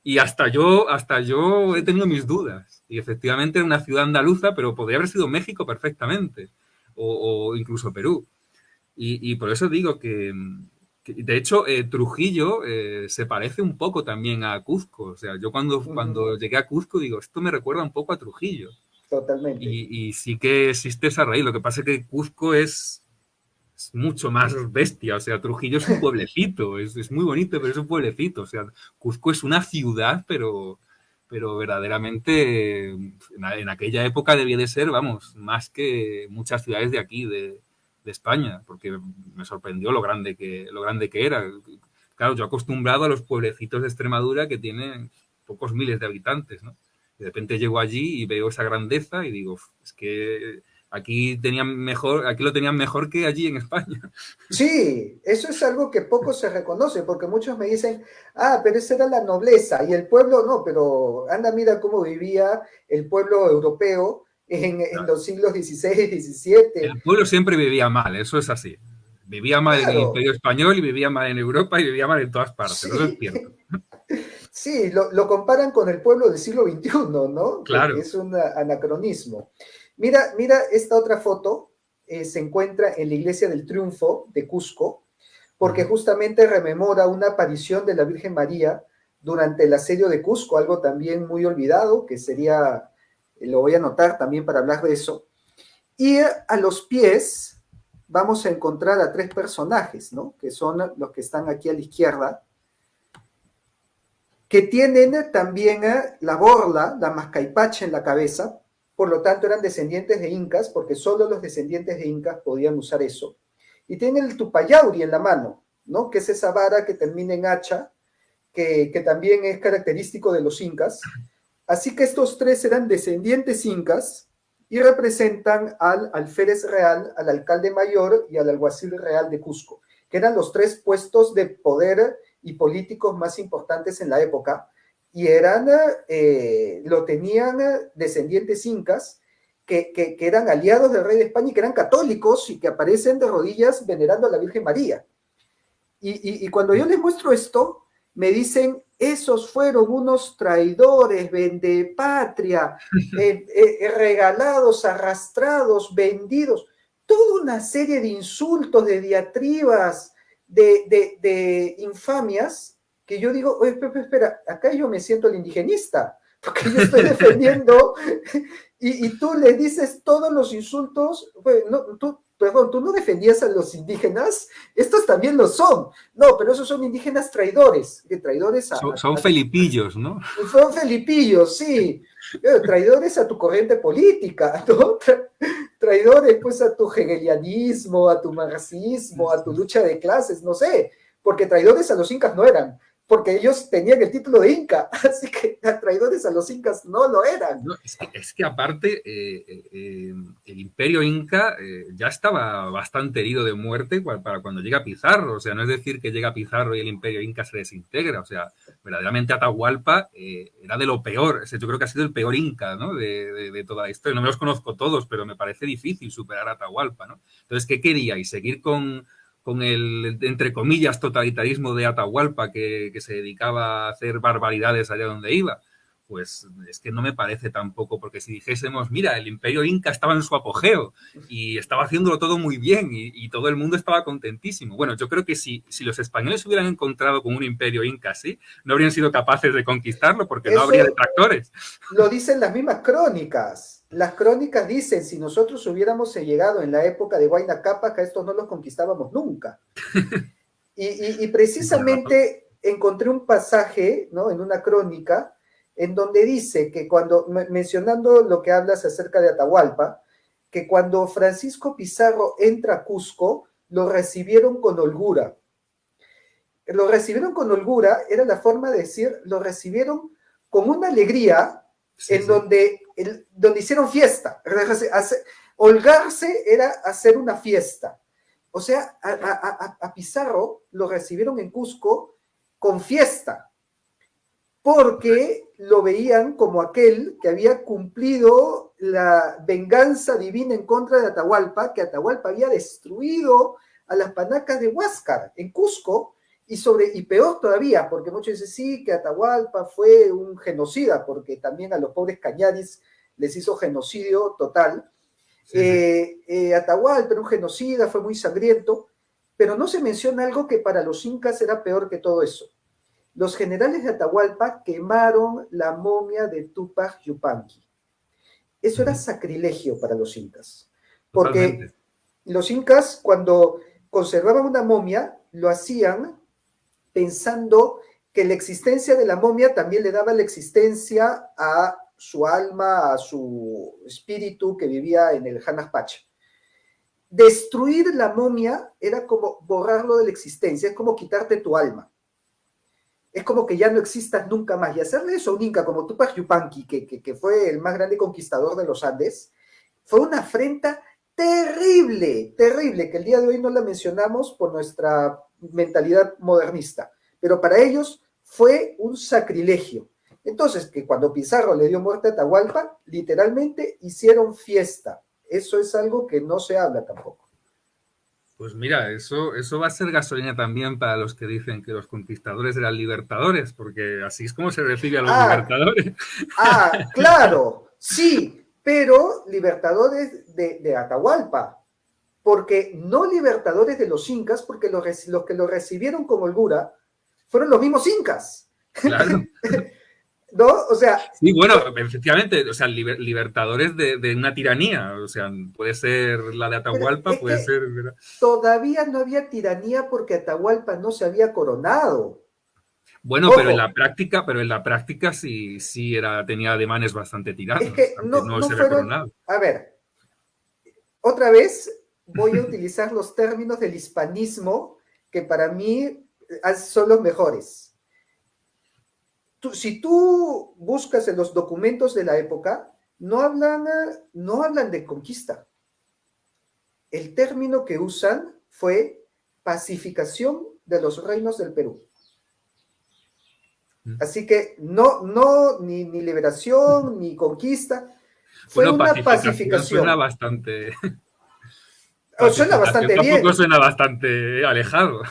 y hasta yo he tenido mis dudas. Y efectivamente era una ciudad andaluza, pero podría haber sido México perfectamente, o incluso Perú. Y por eso digo que de hecho, Trujillo se parece un poco también a Cuzco. O sea, yo cuando llegué a Cuzco digo, esto me recuerda un poco a Trujillo. Totalmente. Y sí que existe esa raíz. Lo que pasa es que Cuzco es mucho más bestia. O sea, Trujillo es un pueblecito. Es muy bonito, pero es un pueblecito. O sea, Cuzco es una ciudad, pero verdaderamente en aquella época debía de ser, vamos, más que muchas ciudades de aquí, de España, porque me sorprendió lo grande que era. Claro, yo acostumbrado a los pueblecitos de Extremadura que tienen pocos miles de habitantes, ¿no? De repente llego allí y veo esa grandeza y digo, es que aquí lo tenían mejor que allí en España. Sí, eso es algo que poco se reconoce, porque muchos me dicen, pero esa era la nobleza, y el pueblo no, pero anda, mira cómo vivía el pueblo europeo en los siglos XVI, XVII. El pueblo siempre vivía mal, eso es así. Vivía mal en el Imperio Español y vivía mal en Europa y vivía mal en todas partes, Sí. eso es cierto. Sí, lo comparan con el pueblo del siglo XXI, ¿no? Claro. Que es un anacronismo. Mira esta otra foto, se encuentra en la Iglesia del Triunfo de Cusco, porque justamente rememora una aparición de la Virgen María durante el asedio de Cusco, algo también muy olvidado, que sería, lo voy a anotar también para hablar de eso. Y a los pies vamos a encontrar a 3 personajes, ¿no? Que son los que están aquí a la izquierda, que tienen también la borla, la mascaipacha en la cabeza, por lo tanto eran descendientes de incas, porque solo los descendientes de incas podían usar eso. Y tienen el tupayauri en la mano, ¿no? Que es esa vara que termina en hacha, que también es característico de los incas. Así que estos 3 eran descendientes incas y representan al alférez real, al alcalde mayor y al alguacil real de Cusco, que eran los 3 puestos de poder y políticos más importantes en la época, y lo tenían descendientes incas que eran aliados del rey de España y que eran católicos y que aparecen de rodillas venerando a la Virgen María. Y cuando yo les muestro esto, me dicen, esos fueron unos traidores, vendepatria, regalados, arrastrados, vendidos, toda una serie de insultos, de diatribas, de infamias, que yo digo, oye, espera, acá yo me siento el indigenista, porque yo estoy defendiendo, y tú le dices todos los insultos, tú no defendías a los indígenas, estos también lo son, no, pero esos son indígenas traidores, son felipillos, ¿no? Son felipillos, sí, traidores a tu corriente política, ¿no? Traidores pues a tu hegelianismo, a tu marxismo, a tu lucha de clases, no sé, porque traidores a los incas no eran, porque ellos tenían el título de inca, así que traidores a los incas no lo eran. No, es que aparte el imperio inca ya estaba bastante herido de muerte para cuando llega Pizarro, o sea, no es decir que llega Pizarro y el imperio inca se desintegra, o sea, verdaderamente Atahualpa era de lo peor, o sea, yo creo que ha sido el peor inca, ¿no? de toda la historia, no me los conozco todos, pero me parece difícil superar a Atahualpa, ¿no? Entonces, ¿qué quería? ¿Y seguir con el, entre comillas, totalitarismo de Atahualpa que se dedicaba a hacer barbaridades allá donde iba? Pues es que no me parece tampoco, porque si dijésemos, mira, el imperio inca estaba en su apogeo y estaba haciéndolo todo muy bien y todo el mundo estaba contentísimo. Bueno, yo creo que si los españoles hubieran encontrado con un imperio inca así, no habrían sido capaces de conquistarlo porque no habría detractores. Lo dicen las mismas crónicas. Las crónicas dicen, si nosotros hubiéramos llegado en la época de Huayna Cápac, a estos no los conquistábamos nunca. Y precisamente encontré un pasaje, ¿no? En una crónica, en donde dice que cuando, mencionando lo que hablas acerca de Atahualpa, que cuando Francisco Pizarro entra a Cusco, lo recibieron con holgura. Lo recibieron con holgura, era la forma de decir, lo recibieron con una alegría en donde hicieron fiesta. Holgarse era hacer una fiesta. O sea, a Pizarro lo recibieron en Cusco con fiesta, porque lo veían como aquel que había cumplido la venganza divina en contra de Atahualpa, que Atahualpa había destruido a las panacas de Huáscar en Cusco, y peor todavía, porque muchos dicen sí, que Atahualpa fue un genocida, porque también a los pobres cañaris les hizo genocidio total. Atahualpa era un genocida, fue muy sangriento, pero no se menciona algo que para los incas era peor que todo eso. Los generales de Atahualpa quemaron la momia de Tupac Yupanqui. Eso era sacrilegio para los incas, porque Totalmente. los incas, cuando conservaban una momia, lo hacían pensando que la existencia de la momia también le daba la existencia a su alma, a su espíritu que vivía en el Hanapach. Destruir la momia era como borrarlo de la existencia, es como quitarte tu alma. Es como que ya no existas nunca más. Y hacerle eso a un inca como Tupac Yupanqui, que fue el más grande conquistador de los Andes, fue una afrenta terrible, terrible, que el día de hoy no la mencionamos por nuestra mentalidad modernista. Pero para ellos fue un sacrilegio. Entonces, que cuando Pizarro le dio muerte a Atahualpa, literalmente hicieron fiesta. Eso es algo que no se habla tampoco. Pues mira, eso va a ser gasolina también para los que dicen que los conquistadores eran libertadores, porque así es como se recibe a los libertadores. Claro, sí, pero libertadores de Atahualpa, porque no libertadores de los incas, porque los que lo recibieron con holgura fueron los mismos incas. Claro. ¿No? O sea... Sí, bueno, efectivamente, o sea, libertadores de una tiranía, o sea, puede ser la de Atahualpa, puede ser... Todavía no había tiranía porque Atahualpa no se había coronado. Bueno, pero en la práctica sí tenía ademanes bastante tiranos, es que no se había coronado. A ver, otra vez voy a utilizar los términos del hispanismo que para mí son los mejores. Si tú buscas en los documentos de la época, no hablan de conquista. El término que usan fue pacificación de los reinos del Perú. Así que ni liberación, ni conquista, fue una pacificación. Suena bastante... Suena bastante bien. Tampoco suena bastante alejado.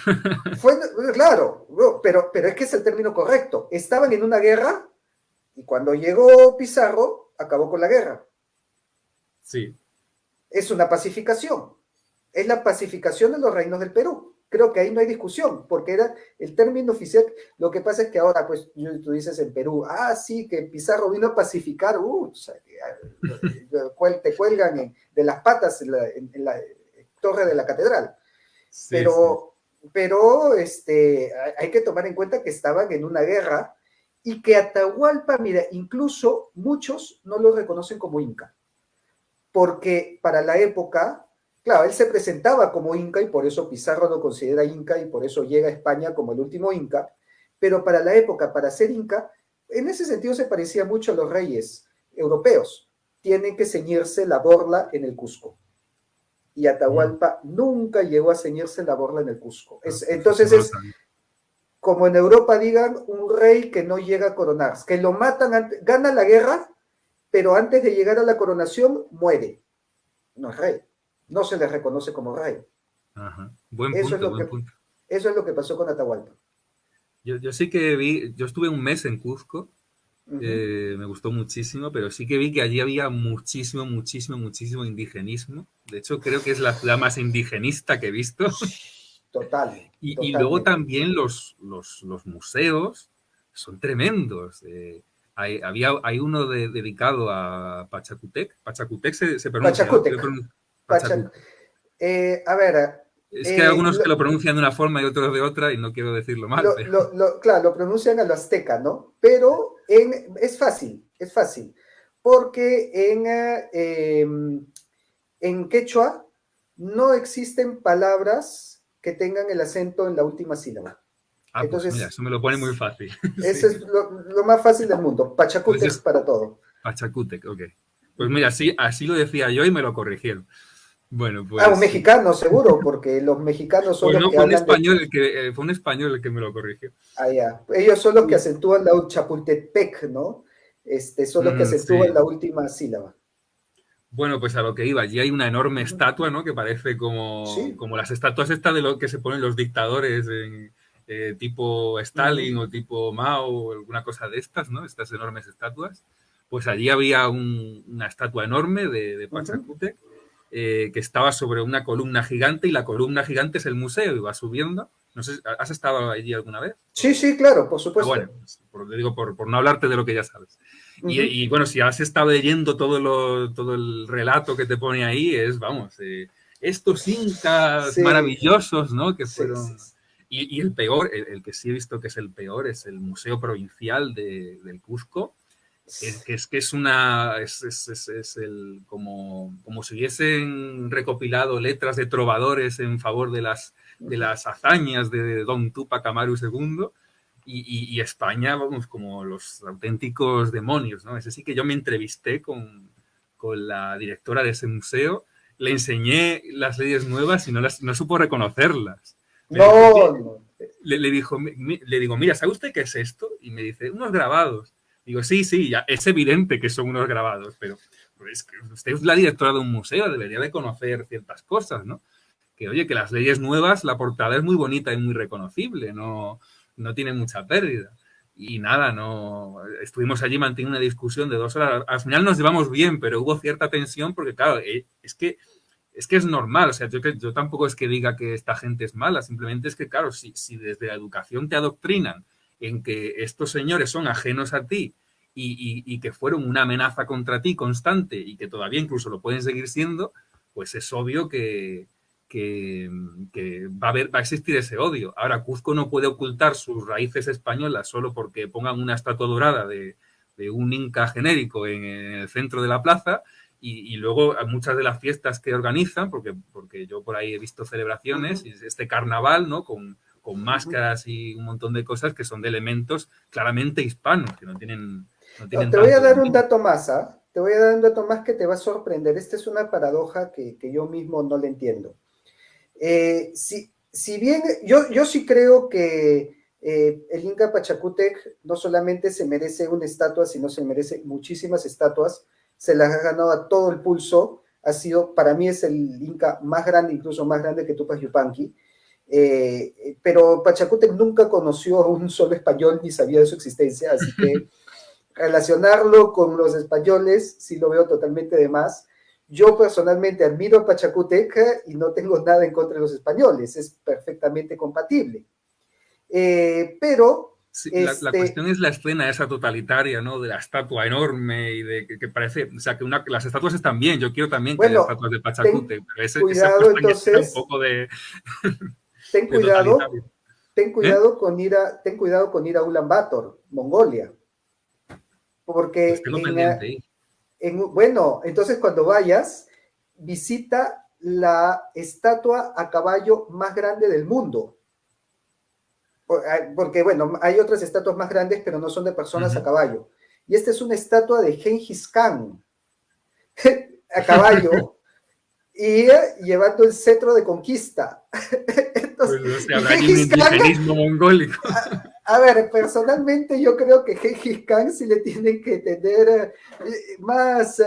Claro, pero es que es el término correcto. Estaban en una guerra y cuando llegó Pizarro, acabó con la guerra. Sí. Es una pacificación. Es la pacificación de los reinos del Perú. Creo que ahí no hay discusión, porque era el término oficial. Lo que pasa es que ahora, pues, tú dices en Perú, sí, que Pizarro vino a pacificar, o sea, te cuelgan de las patas en la torre de la catedral. Sí, pero hay que tomar en cuenta que estaban en una guerra y que Atahualpa, mira, incluso muchos no lo reconocen como inca, porque para la época, claro, él se presentaba como inca y por eso Pizarro lo considera inca y por eso llega a España como el último inca, pero para la época, para ser inca, en ese sentido se parecía mucho a los reyes europeos. Tienen que ceñirse la borla en el Cusco. Y Atahualpa nunca llegó a ceñirse la borla en el Cusco. Entonces es como en Europa digan, un rey que no llega a coronarse, que lo matan, gana la guerra, pero antes de llegar a la coronación muere. No es rey, no se le reconoce como rey. Ajá. Buen punto. Eso es lo que pasó con Atahualpa. Yo sí que yo estuve un mes en Cuzco. Me gustó muchísimo, pero sí que vi que allí había muchísimo indigenismo. De hecho, creo que es la ciudad más indigenista que he visto. Total. Y luego también los museos son tremendos. Hay uno dedicado a Pachacútec. Pachacútec se pronuncia. Pachacútec. A ver, Es que hay algunos que lo pronuncian de una forma y otros de otra, y no quiero decirlo mal. Claro, lo pronuncian a lo azteca, ¿no? Pero es fácil, porque en quechua no existen palabras que tengan el acento en la última sílaba. Ah, Entonces, pues mira, eso me lo pone muy fácil. Eso es lo más fácil del mundo. Pachacútec Entonces, para todo. Pachacútec, ok. Pues mira, así lo decía yo y me lo corrigieron. Bueno, pues... un mexicano seguro, porque los mexicanos son pues los no, que fue un hablan español fue un español el que me lo corrigió. Ya. Ellos son los que acentúan la Chapultepec, ¿no? Son los que acentúan Sí. la última sílaba. Bueno, pues a lo que iba, allí hay una enorme estatua, ¿no? Que parece como las estatuas estas de lo que se ponen los dictadores tipo Stalin o tipo Mao o alguna cosa de estas, ¿no? Estas enormes estatuas. Pues allí había una estatua enorme de Pachacútec que estaba sobre una columna gigante, y la columna gigante es el museo y va subiendo. No sé, ¿has estado allí alguna vez? Sí, claro, por supuesto. Bueno, por no hablarte de lo que ya sabes. Y bueno, si has estado leyendo todo el relato que te pone ahí, estos incas maravillosos, ¿no? Que fueron... Y el peor, el que sí he visto que es el peor, es el Museo Provincial del Cusco, como si hubiesen recopilado letras de trovadores en favor de las hazañas de Don Túpac Amaru II, y España, vamos, como los auténticos demonios, ¿no? Ese sí que yo me entrevisté con la directora de ese museo, le enseñé las leyes nuevas y no supo reconocerlas. Le digo, mira, ¿sabe usted qué es esto? Y me dice, unos grabados. Digo, sí, ya, es evidente que son unos grabados, pero es que usted es la directora de un museo, debería de conocer ciertas cosas, ¿no? Que, oye, que las leyes nuevas, la portada es muy bonita y muy reconocible, no tiene mucha pérdida. Y nada, estuvimos allí manteniendo una discusión de 2 horas. Al final nos llevamos bien, pero hubo cierta tensión porque, claro, es que es normal. O sea, yo tampoco es que diga que esta gente es mala, simplemente es que, claro, si desde la educación te adoctrinan en que estos señores son ajenos a ti y que fueron una amenaza contra ti constante y que todavía incluso lo pueden seguir siendo, pues es obvio que va a existir ese odio. Ahora, Cuzco no puede ocultar sus raíces españolas solo porque pongan una estatua dorada de un inca genérico en el centro de la plaza, y luego muchas de las fiestas que organizan, porque yo por ahí he visto celebraciones, y este carnaval, ¿no? Con máscaras y un montón de cosas que son de elementos claramente hispanos, que no tienen te voy a dar un dato más, Te voy a dar un dato más que te va a sorprender. Esta es una paradoja que yo mismo no le entiendo. Si bien yo sí creo que el Inca Pachacútec no solamente se merece una estatua, sino se merece muchísimas estatuas, se las ha ganado a todo el pulso, para mí es el Inca más grande, incluso más grande que Tupac Yupanqui, pero Pachacútec nunca conoció a un solo español ni sabía de su existencia, así que relacionarlo con los españoles sí lo veo totalmente de más. Yo personalmente admiro a Pachacútec y no tengo nada en contra de los españoles, es perfectamente compatible. Pero... Sí, la cuestión es la escena esa totalitaria, ¿no? De la estatua enorme y de que parece... O sea, que las estatuas están bien, yo quiero también que haya estatuas de Pachacútec, pero cuidado, entonces... un poco de... Ten cuidado con ir a Ulan Bator, Mongolia. Porque bueno, entonces cuando vayas, visita la estatua a caballo más grande del mundo. Porque, bueno, hay otras estatuas más grandes, pero no son de personas a caballo. Y esta es una estatua de Gengis Khan a caballo y llevando el cetro de conquista. Entonces, pues no sé, habrá un indigenismo mongólico. A ver, personalmente yo creo que Gengis Khan sí le tienen que tener más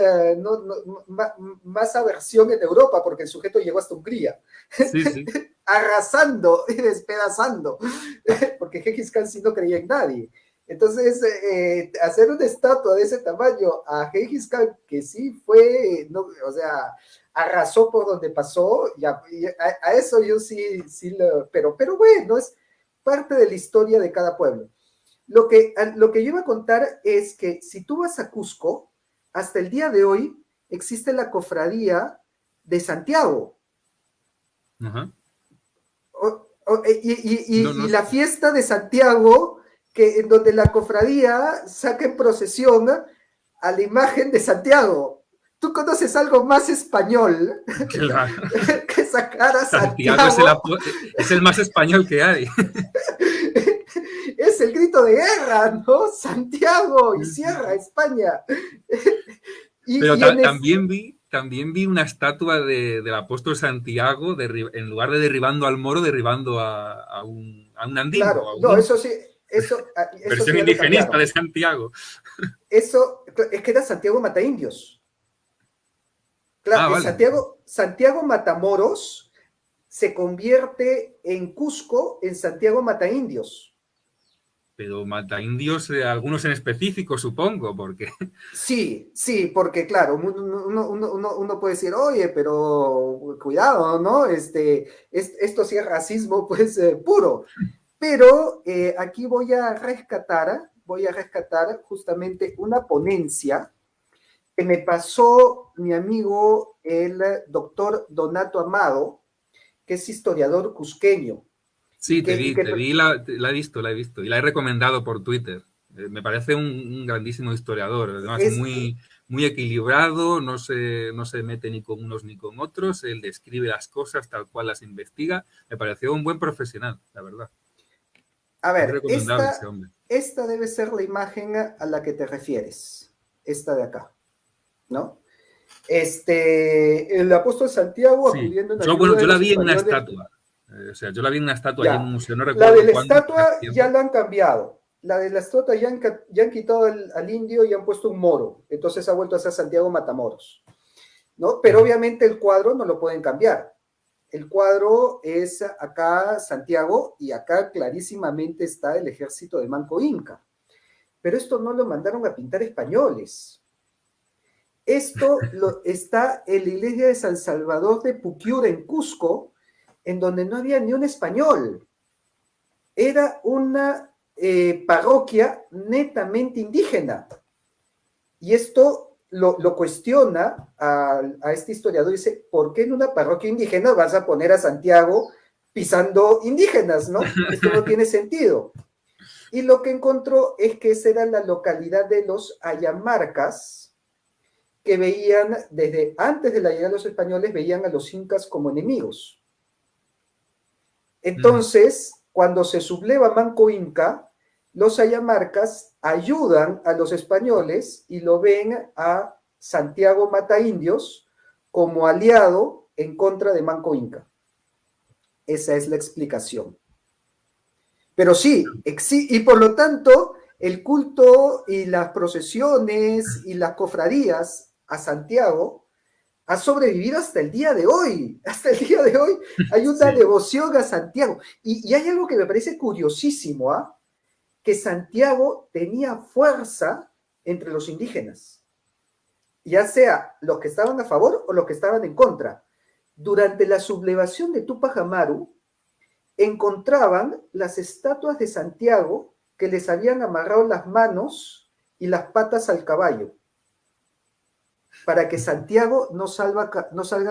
aversión en Europa, porque el sujeto llegó hasta Hungría, sí. arrasando y despedazando, porque Gengis Khan sí no creía en nadie. Entonces, hacer una estatua de ese tamaño a Gengis Khan, que sí fue, arrasó por donde pasó, a eso yo sí pero bueno, es parte de la historia de cada pueblo. Lo que yo iba a contar es que si tú vas a Cusco, hasta el día de hoy existe la cofradía de Santiago, Y la fiesta de Santiago, en donde la cofradía saca en procesión a la imagen de Santiago. ¿Tú conoces algo más español Claro. que sacar a Santiago? Es el más español que hay. Es el grito de guerra, ¿no? Santiago y Sierra, España. Pero también vi una estatua del apóstol Santiago, en lugar de derribando al moro, derribando a un andino. Claro, no, eso sí. Versión indigenista de Santiago. Eso, es que era Santiago Mataindios. Claro, vale. Santiago Matamoros se convierte en Cusco en Santiago Mataindios. Pero Mataindios, algunos en específico, supongo, porque... Sí, porque claro, uno puede decir, oye, pero cuidado, ¿no? Esto sí es racismo, pues, puro. Pero aquí voy a rescatar justamente una ponencia que me pasó mi amigo, el doctor Donato Amado, que es historiador cusqueño. Sí, te vi, la he visto, y la he recomendado por Twitter. Me parece un grandísimo historiador, además muy equilibrado, no se mete ni con unos ni con otros, él describe las cosas tal cual las investiga. Me pareció un buen profesional, la verdad. A ver, esta debe ser la imagen a la que te refieres, esta de acá, ¿no? El apóstol Santiago acudiendo en ayuda yo la vi en una estatua. Yo la vi en una estatua allí en un museo, no recuerdo. La de la estatua ya la han cambiado. La de la estatua ya han quitado al indio y han puesto un moro. Entonces ha vuelto a ser Santiago Matamoros, ¿no? Pero obviamente el cuadro no lo pueden cambiar. El cuadro es acá Santiago y acá clarísimamente está el ejército de Manco Inca. Pero esto no lo mandaron a pintar españoles. Esto está en la iglesia de San Salvador de Puquiura en Cusco, en donde no había ni un español. Era una parroquia netamente indígena. Y esto lo cuestiona a este historiador, dice, ¿por qué en una parroquia indígena vas a poner a Santiago pisando indígenas, no? Esto no tiene sentido. Y lo que encontró es que esa era la localidad de los ayamarcas, que veían, desde antes de la llegada de los españoles, veían a los incas como enemigos. Entonces, cuando se subleva Manco Inca, los ayamarcas ayudan a los españoles y lo ven a Santiago Mataindios como aliado en contra de Manco Inca. Esa es la explicación. Pero sí, y por lo tanto, el culto y las procesiones y las cofradías a Santiago ha sobrevivido hasta el día de hoy. Hasta el día de hoy hay una devoción a Santiago. Y hay algo que me parece curiosísimo, ¿ah? Que Santiago tenía fuerza entre los indígenas, ya sea los que estaban a favor o los que estaban en contra. Durante la sublevación de Túpac Amaru, encontraban las estatuas de Santiago que les habían amarrado las manos y las patas al caballo, para que Santiago no salga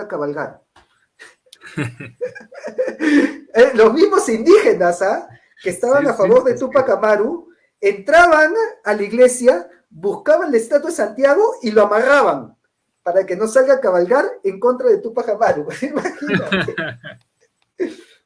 a cabalgar. Los mismos indígenas, ¿ah? Que estaban a favor de Túpac Amaru, entraban a la iglesia, buscaban la estatua de Santiago y lo amarraban para que no salga a cabalgar en contra de Túpac Amaru. Imagínate.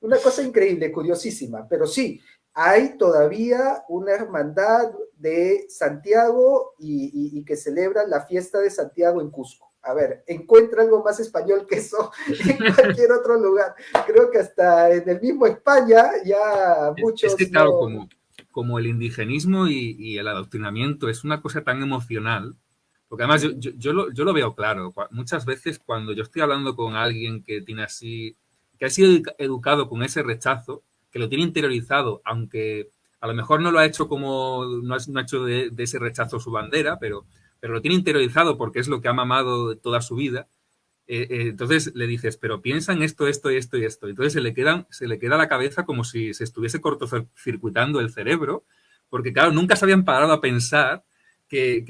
Una cosa increíble, curiosísima, pero sí, hay todavía una hermandad de Santiago y que celebra la fiesta de Santiago en Cusco. A ver, encuentra algo más español que eso en cualquier otro lugar. Creo que hasta en el mismo España ya muchos... Es que claro, como el indigenismo y el adoctrinamiento es una cosa tan emocional, porque además yo lo veo claro. Muchas veces cuando yo estoy hablando con alguien que ha sido educado con ese rechazo, que lo tiene interiorizado, aunque a lo mejor no lo ha hecho no ha hecho de ese rechazo su bandera, pero lo tiene interiorizado porque es lo que ha mamado toda su vida, entonces le dices, pero piensa en esto, esto y esto y esto. Entonces se le queda la cabeza como si se estuviese cortocircuitando el cerebro, porque claro, nunca se habían parado a pensar que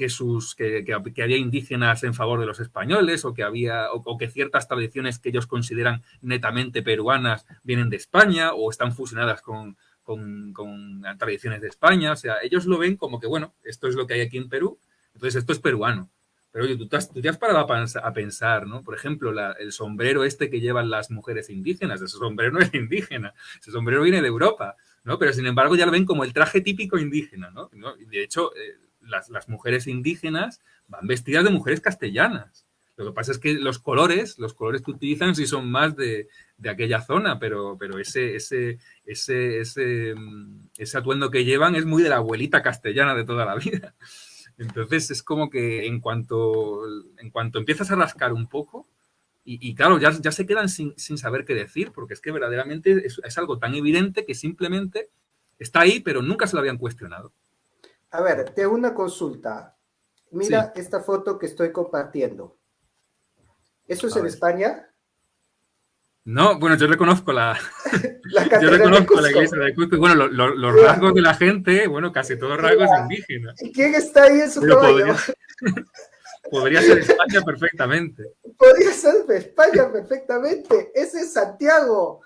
había indígenas en favor de los españoles o que ciertas tradiciones que ellos consideran netamente peruanas vienen de España o están fusionadas con tradiciones de España. O sea, ellos lo ven como que, bueno, esto es lo que hay aquí en Perú, entonces esto es peruano. Pero oye, tú te has parado a pensar, ¿no? Por ejemplo, el sombrero este que llevan las mujeres indígenas, ese sombrero no es indígena, ese sombrero viene de Europa, ¿no? Pero sin embargo ya lo ven como el traje típico indígena, ¿no? Y de hecho, las mujeres indígenas van vestidas de mujeres castellanas. Lo que pasa es que los colores que utilizan sí son más de aquella zona, pero ese atuendo que llevan es muy de la abuelita castellana de toda la vida. Entonces es como que en cuanto empiezas a rascar un poco, y claro, ya se quedan sin saber qué decir, porque es que verdaderamente es algo tan evidente que simplemente está ahí, pero nunca se lo habían cuestionado. A ver, te hago una consulta. Mira Sí. esta foto que estoy compartiendo. ¿Eso es A en ver. España? No, bueno, yo reconozco La yo catedral de reconozco la Cusco. iglesia de Cusco. Y bueno, los Mira. rasgos de la gente, bueno, casi todos rasgos indígenas. ¿Y quién está ahí en su Pero caballo? podría ser España perfectamente. Podría ser de España perfectamente. Ese es Santiago.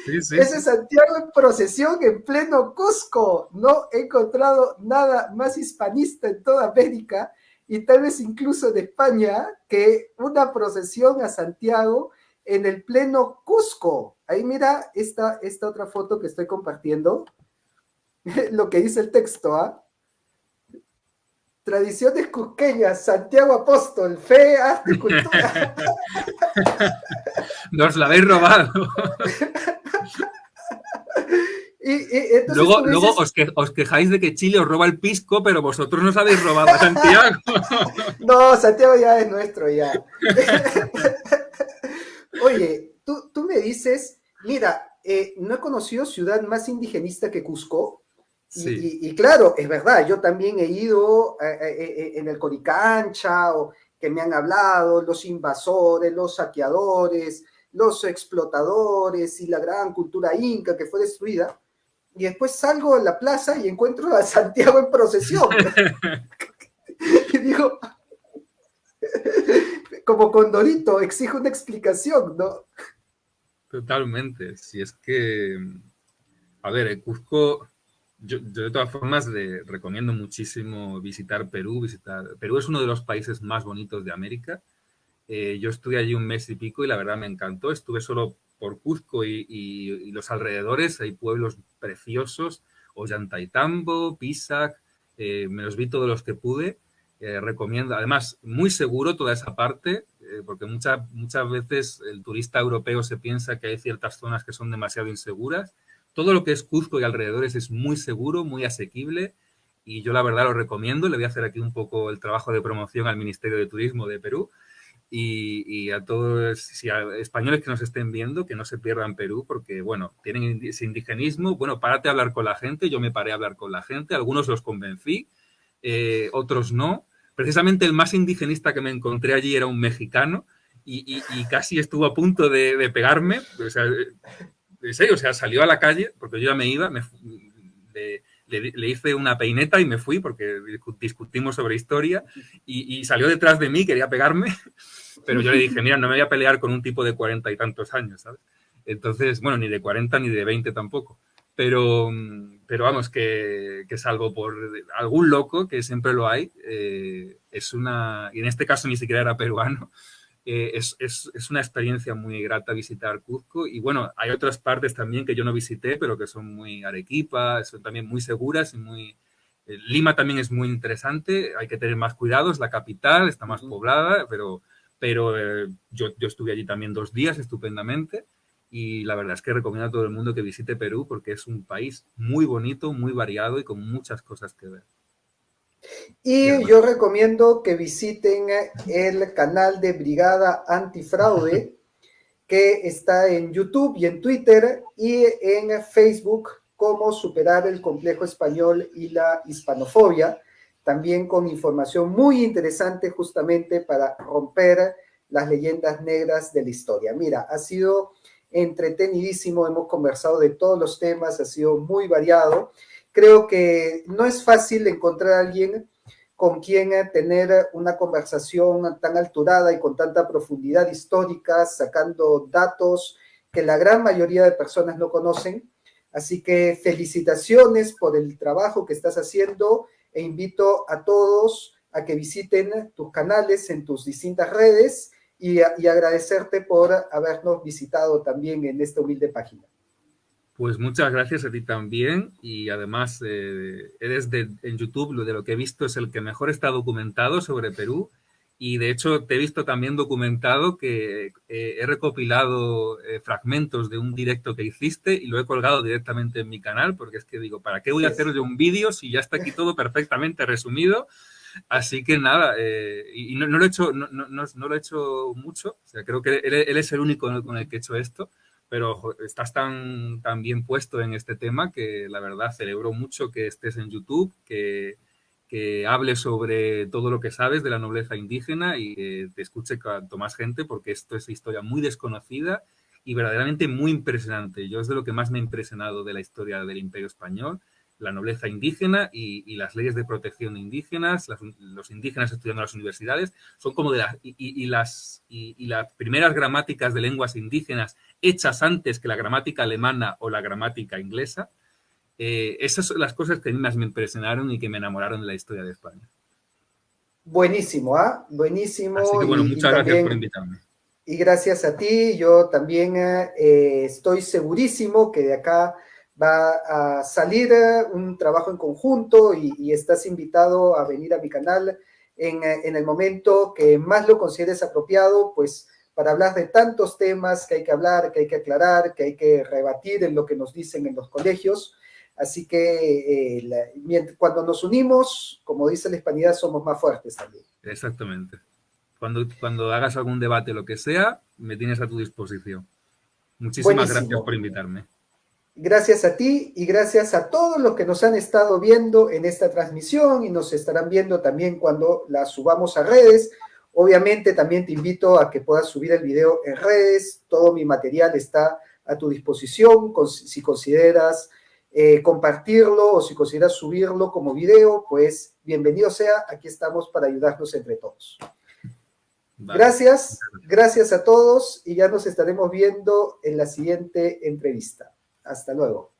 Sí, sí. Ese es Santiago en procesión en pleno Cusco. No he encontrado nada más hispanista en toda América y tal vez incluso de España que una procesión a Santiago en el pleno Cusco. Ahí mira esta otra foto que estoy compartiendo. Lo que dice el texto, ¿ah? Tradiciones cusqueñas, Santiago Apóstol, fe, arte y cultura. Nos la habéis robado. Y entonces Luego os quejáis de que Chile os roba el pisco, pero vosotros nos habéis robado a Santiago. No, Santiago ya es nuestro, ya. Oye, tú me dices, mira, no he conocido ciudad más indigenista que Cusco. Sí. Y claro, es verdad, yo también he ido en el Coricancha, o que me han hablado, los invasores, los saqueadores, los explotadores y la gran cultura inca que fue destruida. Y después salgo a la plaza y encuentro a Santiago en procesión. Y digo, como Condorito, exijo una explicación, ¿no? Totalmente. Si es que, a ver, Cusco, yo de todas formas le recomiendo muchísimo visitar Perú. Perú es uno de los países más bonitos de América. Yo estuve allí un mes y pico y la verdad me encantó. Estuve solo por Cuzco y los alrededores. Hay pueblos preciosos, Ollantaytambo, Pisac, me los vi todos los que pude. Recomiendo, además, muy seguro toda esa parte, porque muchas veces el turista europeo se piensa que hay ciertas zonas que son demasiado inseguras. Todo lo que es Cuzco y alrededores es muy seguro, muy asequible y yo la verdad lo recomiendo. Le voy a hacer aquí un poco el trabajo de promoción al Ministerio de Turismo de Perú y a todos a españoles que nos estén viendo, que no se pierdan Perú porque, bueno, tienen ese indigenismo. Bueno, párate a hablar con la gente. Yo me paré a hablar con la gente. Algunos los convencí, otros no. Precisamente el más indigenista que me encontré allí era un mexicano y casi estuvo a punto de pegarme. O sea, en serio, o sea, salió a la calle, porque yo ya me iba, le hice una peineta y me fui porque discutimos sobre historia y salió detrás de mí, quería pegarme, pero yo le dije, mira, no me voy a pelear con un tipo de 40 y tantos años, ¿sabes? Entonces, bueno, ni de 40 ni de 20 tampoco. Pero vamos, que salvo por algún loco, que siempre lo hay, y en este caso ni siquiera era peruano, es una experiencia muy grata visitar Cuzco y bueno, hay otras partes también que yo no visité, pero que son muy Arequipa, son también muy seguras y muy... Lima también es muy interesante, hay que tener más cuidado, es la capital, está más poblada, pero yo estuve allí también 2 días estupendamente y la verdad es que recomiendo a todo el mundo que visite Perú porque es un país muy bonito, muy variado y con muchas cosas que ver. Y yo recomiendo que visiten el canal de Brigada Antifraude, que está en YouTube y en Twitter y en Facebook como Superar el Complejo Español y la Hispanofobia, también con información muy interesante justamente para romper las leyendas negras de la historia. Mira, ha sido entretenidísimo, hemos conversado de todos los temas, ha sido muy variado. Creo que no es fácil encontrar a alguien con quien tener una conversación tan alturada y con tanta profundidad histórica, sacando datos que la gran mayoría de personas no conocen. Así que felicitaciones por el trabajo que estás haciendo e invito a todos a que visiten tus canales en tus distintas redes y agradecerte por habernos visitado también en esta humilde página. Pues muchas gracias a ti también y además eres en YouTube, de lo que he visto, es el que mejor está documentado sobre Perú y de hecho te he visto también documentado que he recopilado fragmentos de un directo que hiciste y lo he colgado directamente en mi canal porque es que digo, ¿para qué voy a hacer yo un vídeo si ya está aquí todo perfectamente resumido? Así que nada, y no lo he hecho, no lo he hecho mucho, o sea, creo que él es el único con el que he hecho esto, pero estás tan bien puesto en este tema que la verdad celebro mucho que estés en YouTube, que hables sobre todo lo que sabes de la nobleza indígena y que te escuche cuanto más gente porque esto es historia muy desconocida y verdaderamente muy impresionante. Yo es de lo que más me ha impresionado de la historia del Imperio Español, la nobleza indígena y las leyes de protección de indígenas, los indígenas estudiando en las universidades, son como de las primeras gramáticas de lenguas indígenas hechas antes que la gramática alemana o la gramática inglesa. Esas son las cosas que a mí más me impresionaron y que me enamoraron de la historia de España. Buenísimo, ¿ah? Buenísimo. Así que bueno, muchas gracias por invitarme. Y gracias a ti, yo también estoy segurísimo que de acá va a salir un trabajo en conjunto y estás invitado a venir a mi canal en el momento que más lo consideres apropiado, pues para hablar de tantos temas que hay que hablar, que hay que aclarar, que hay que rebatir en lo que nos dicen en los colegios. Así que cuando nos unimos, como dice la hispanidad, somos más fuertes también. Exactamente. Cuando hagas algún debate, lo que sea, me tienes a tu disposición. Muchísimas gracias por invitarme. Gracias a ti y gracias a todos los que nos han estado viendo en esta transmisión y nos estarán viendo también cuando la subamos a redes. Obviamente también te invito a que puedas subir el video en redes. Todo mi material está a tu disposición. Si consideras compartirlo o si consideras subirlo como video, pues bienvenido sea. Aquí estamos para ayudarnos entre todos. Vale. Gracias a todos y ya nos estaremos viendo en la siguiente entrevista. Hasta luego.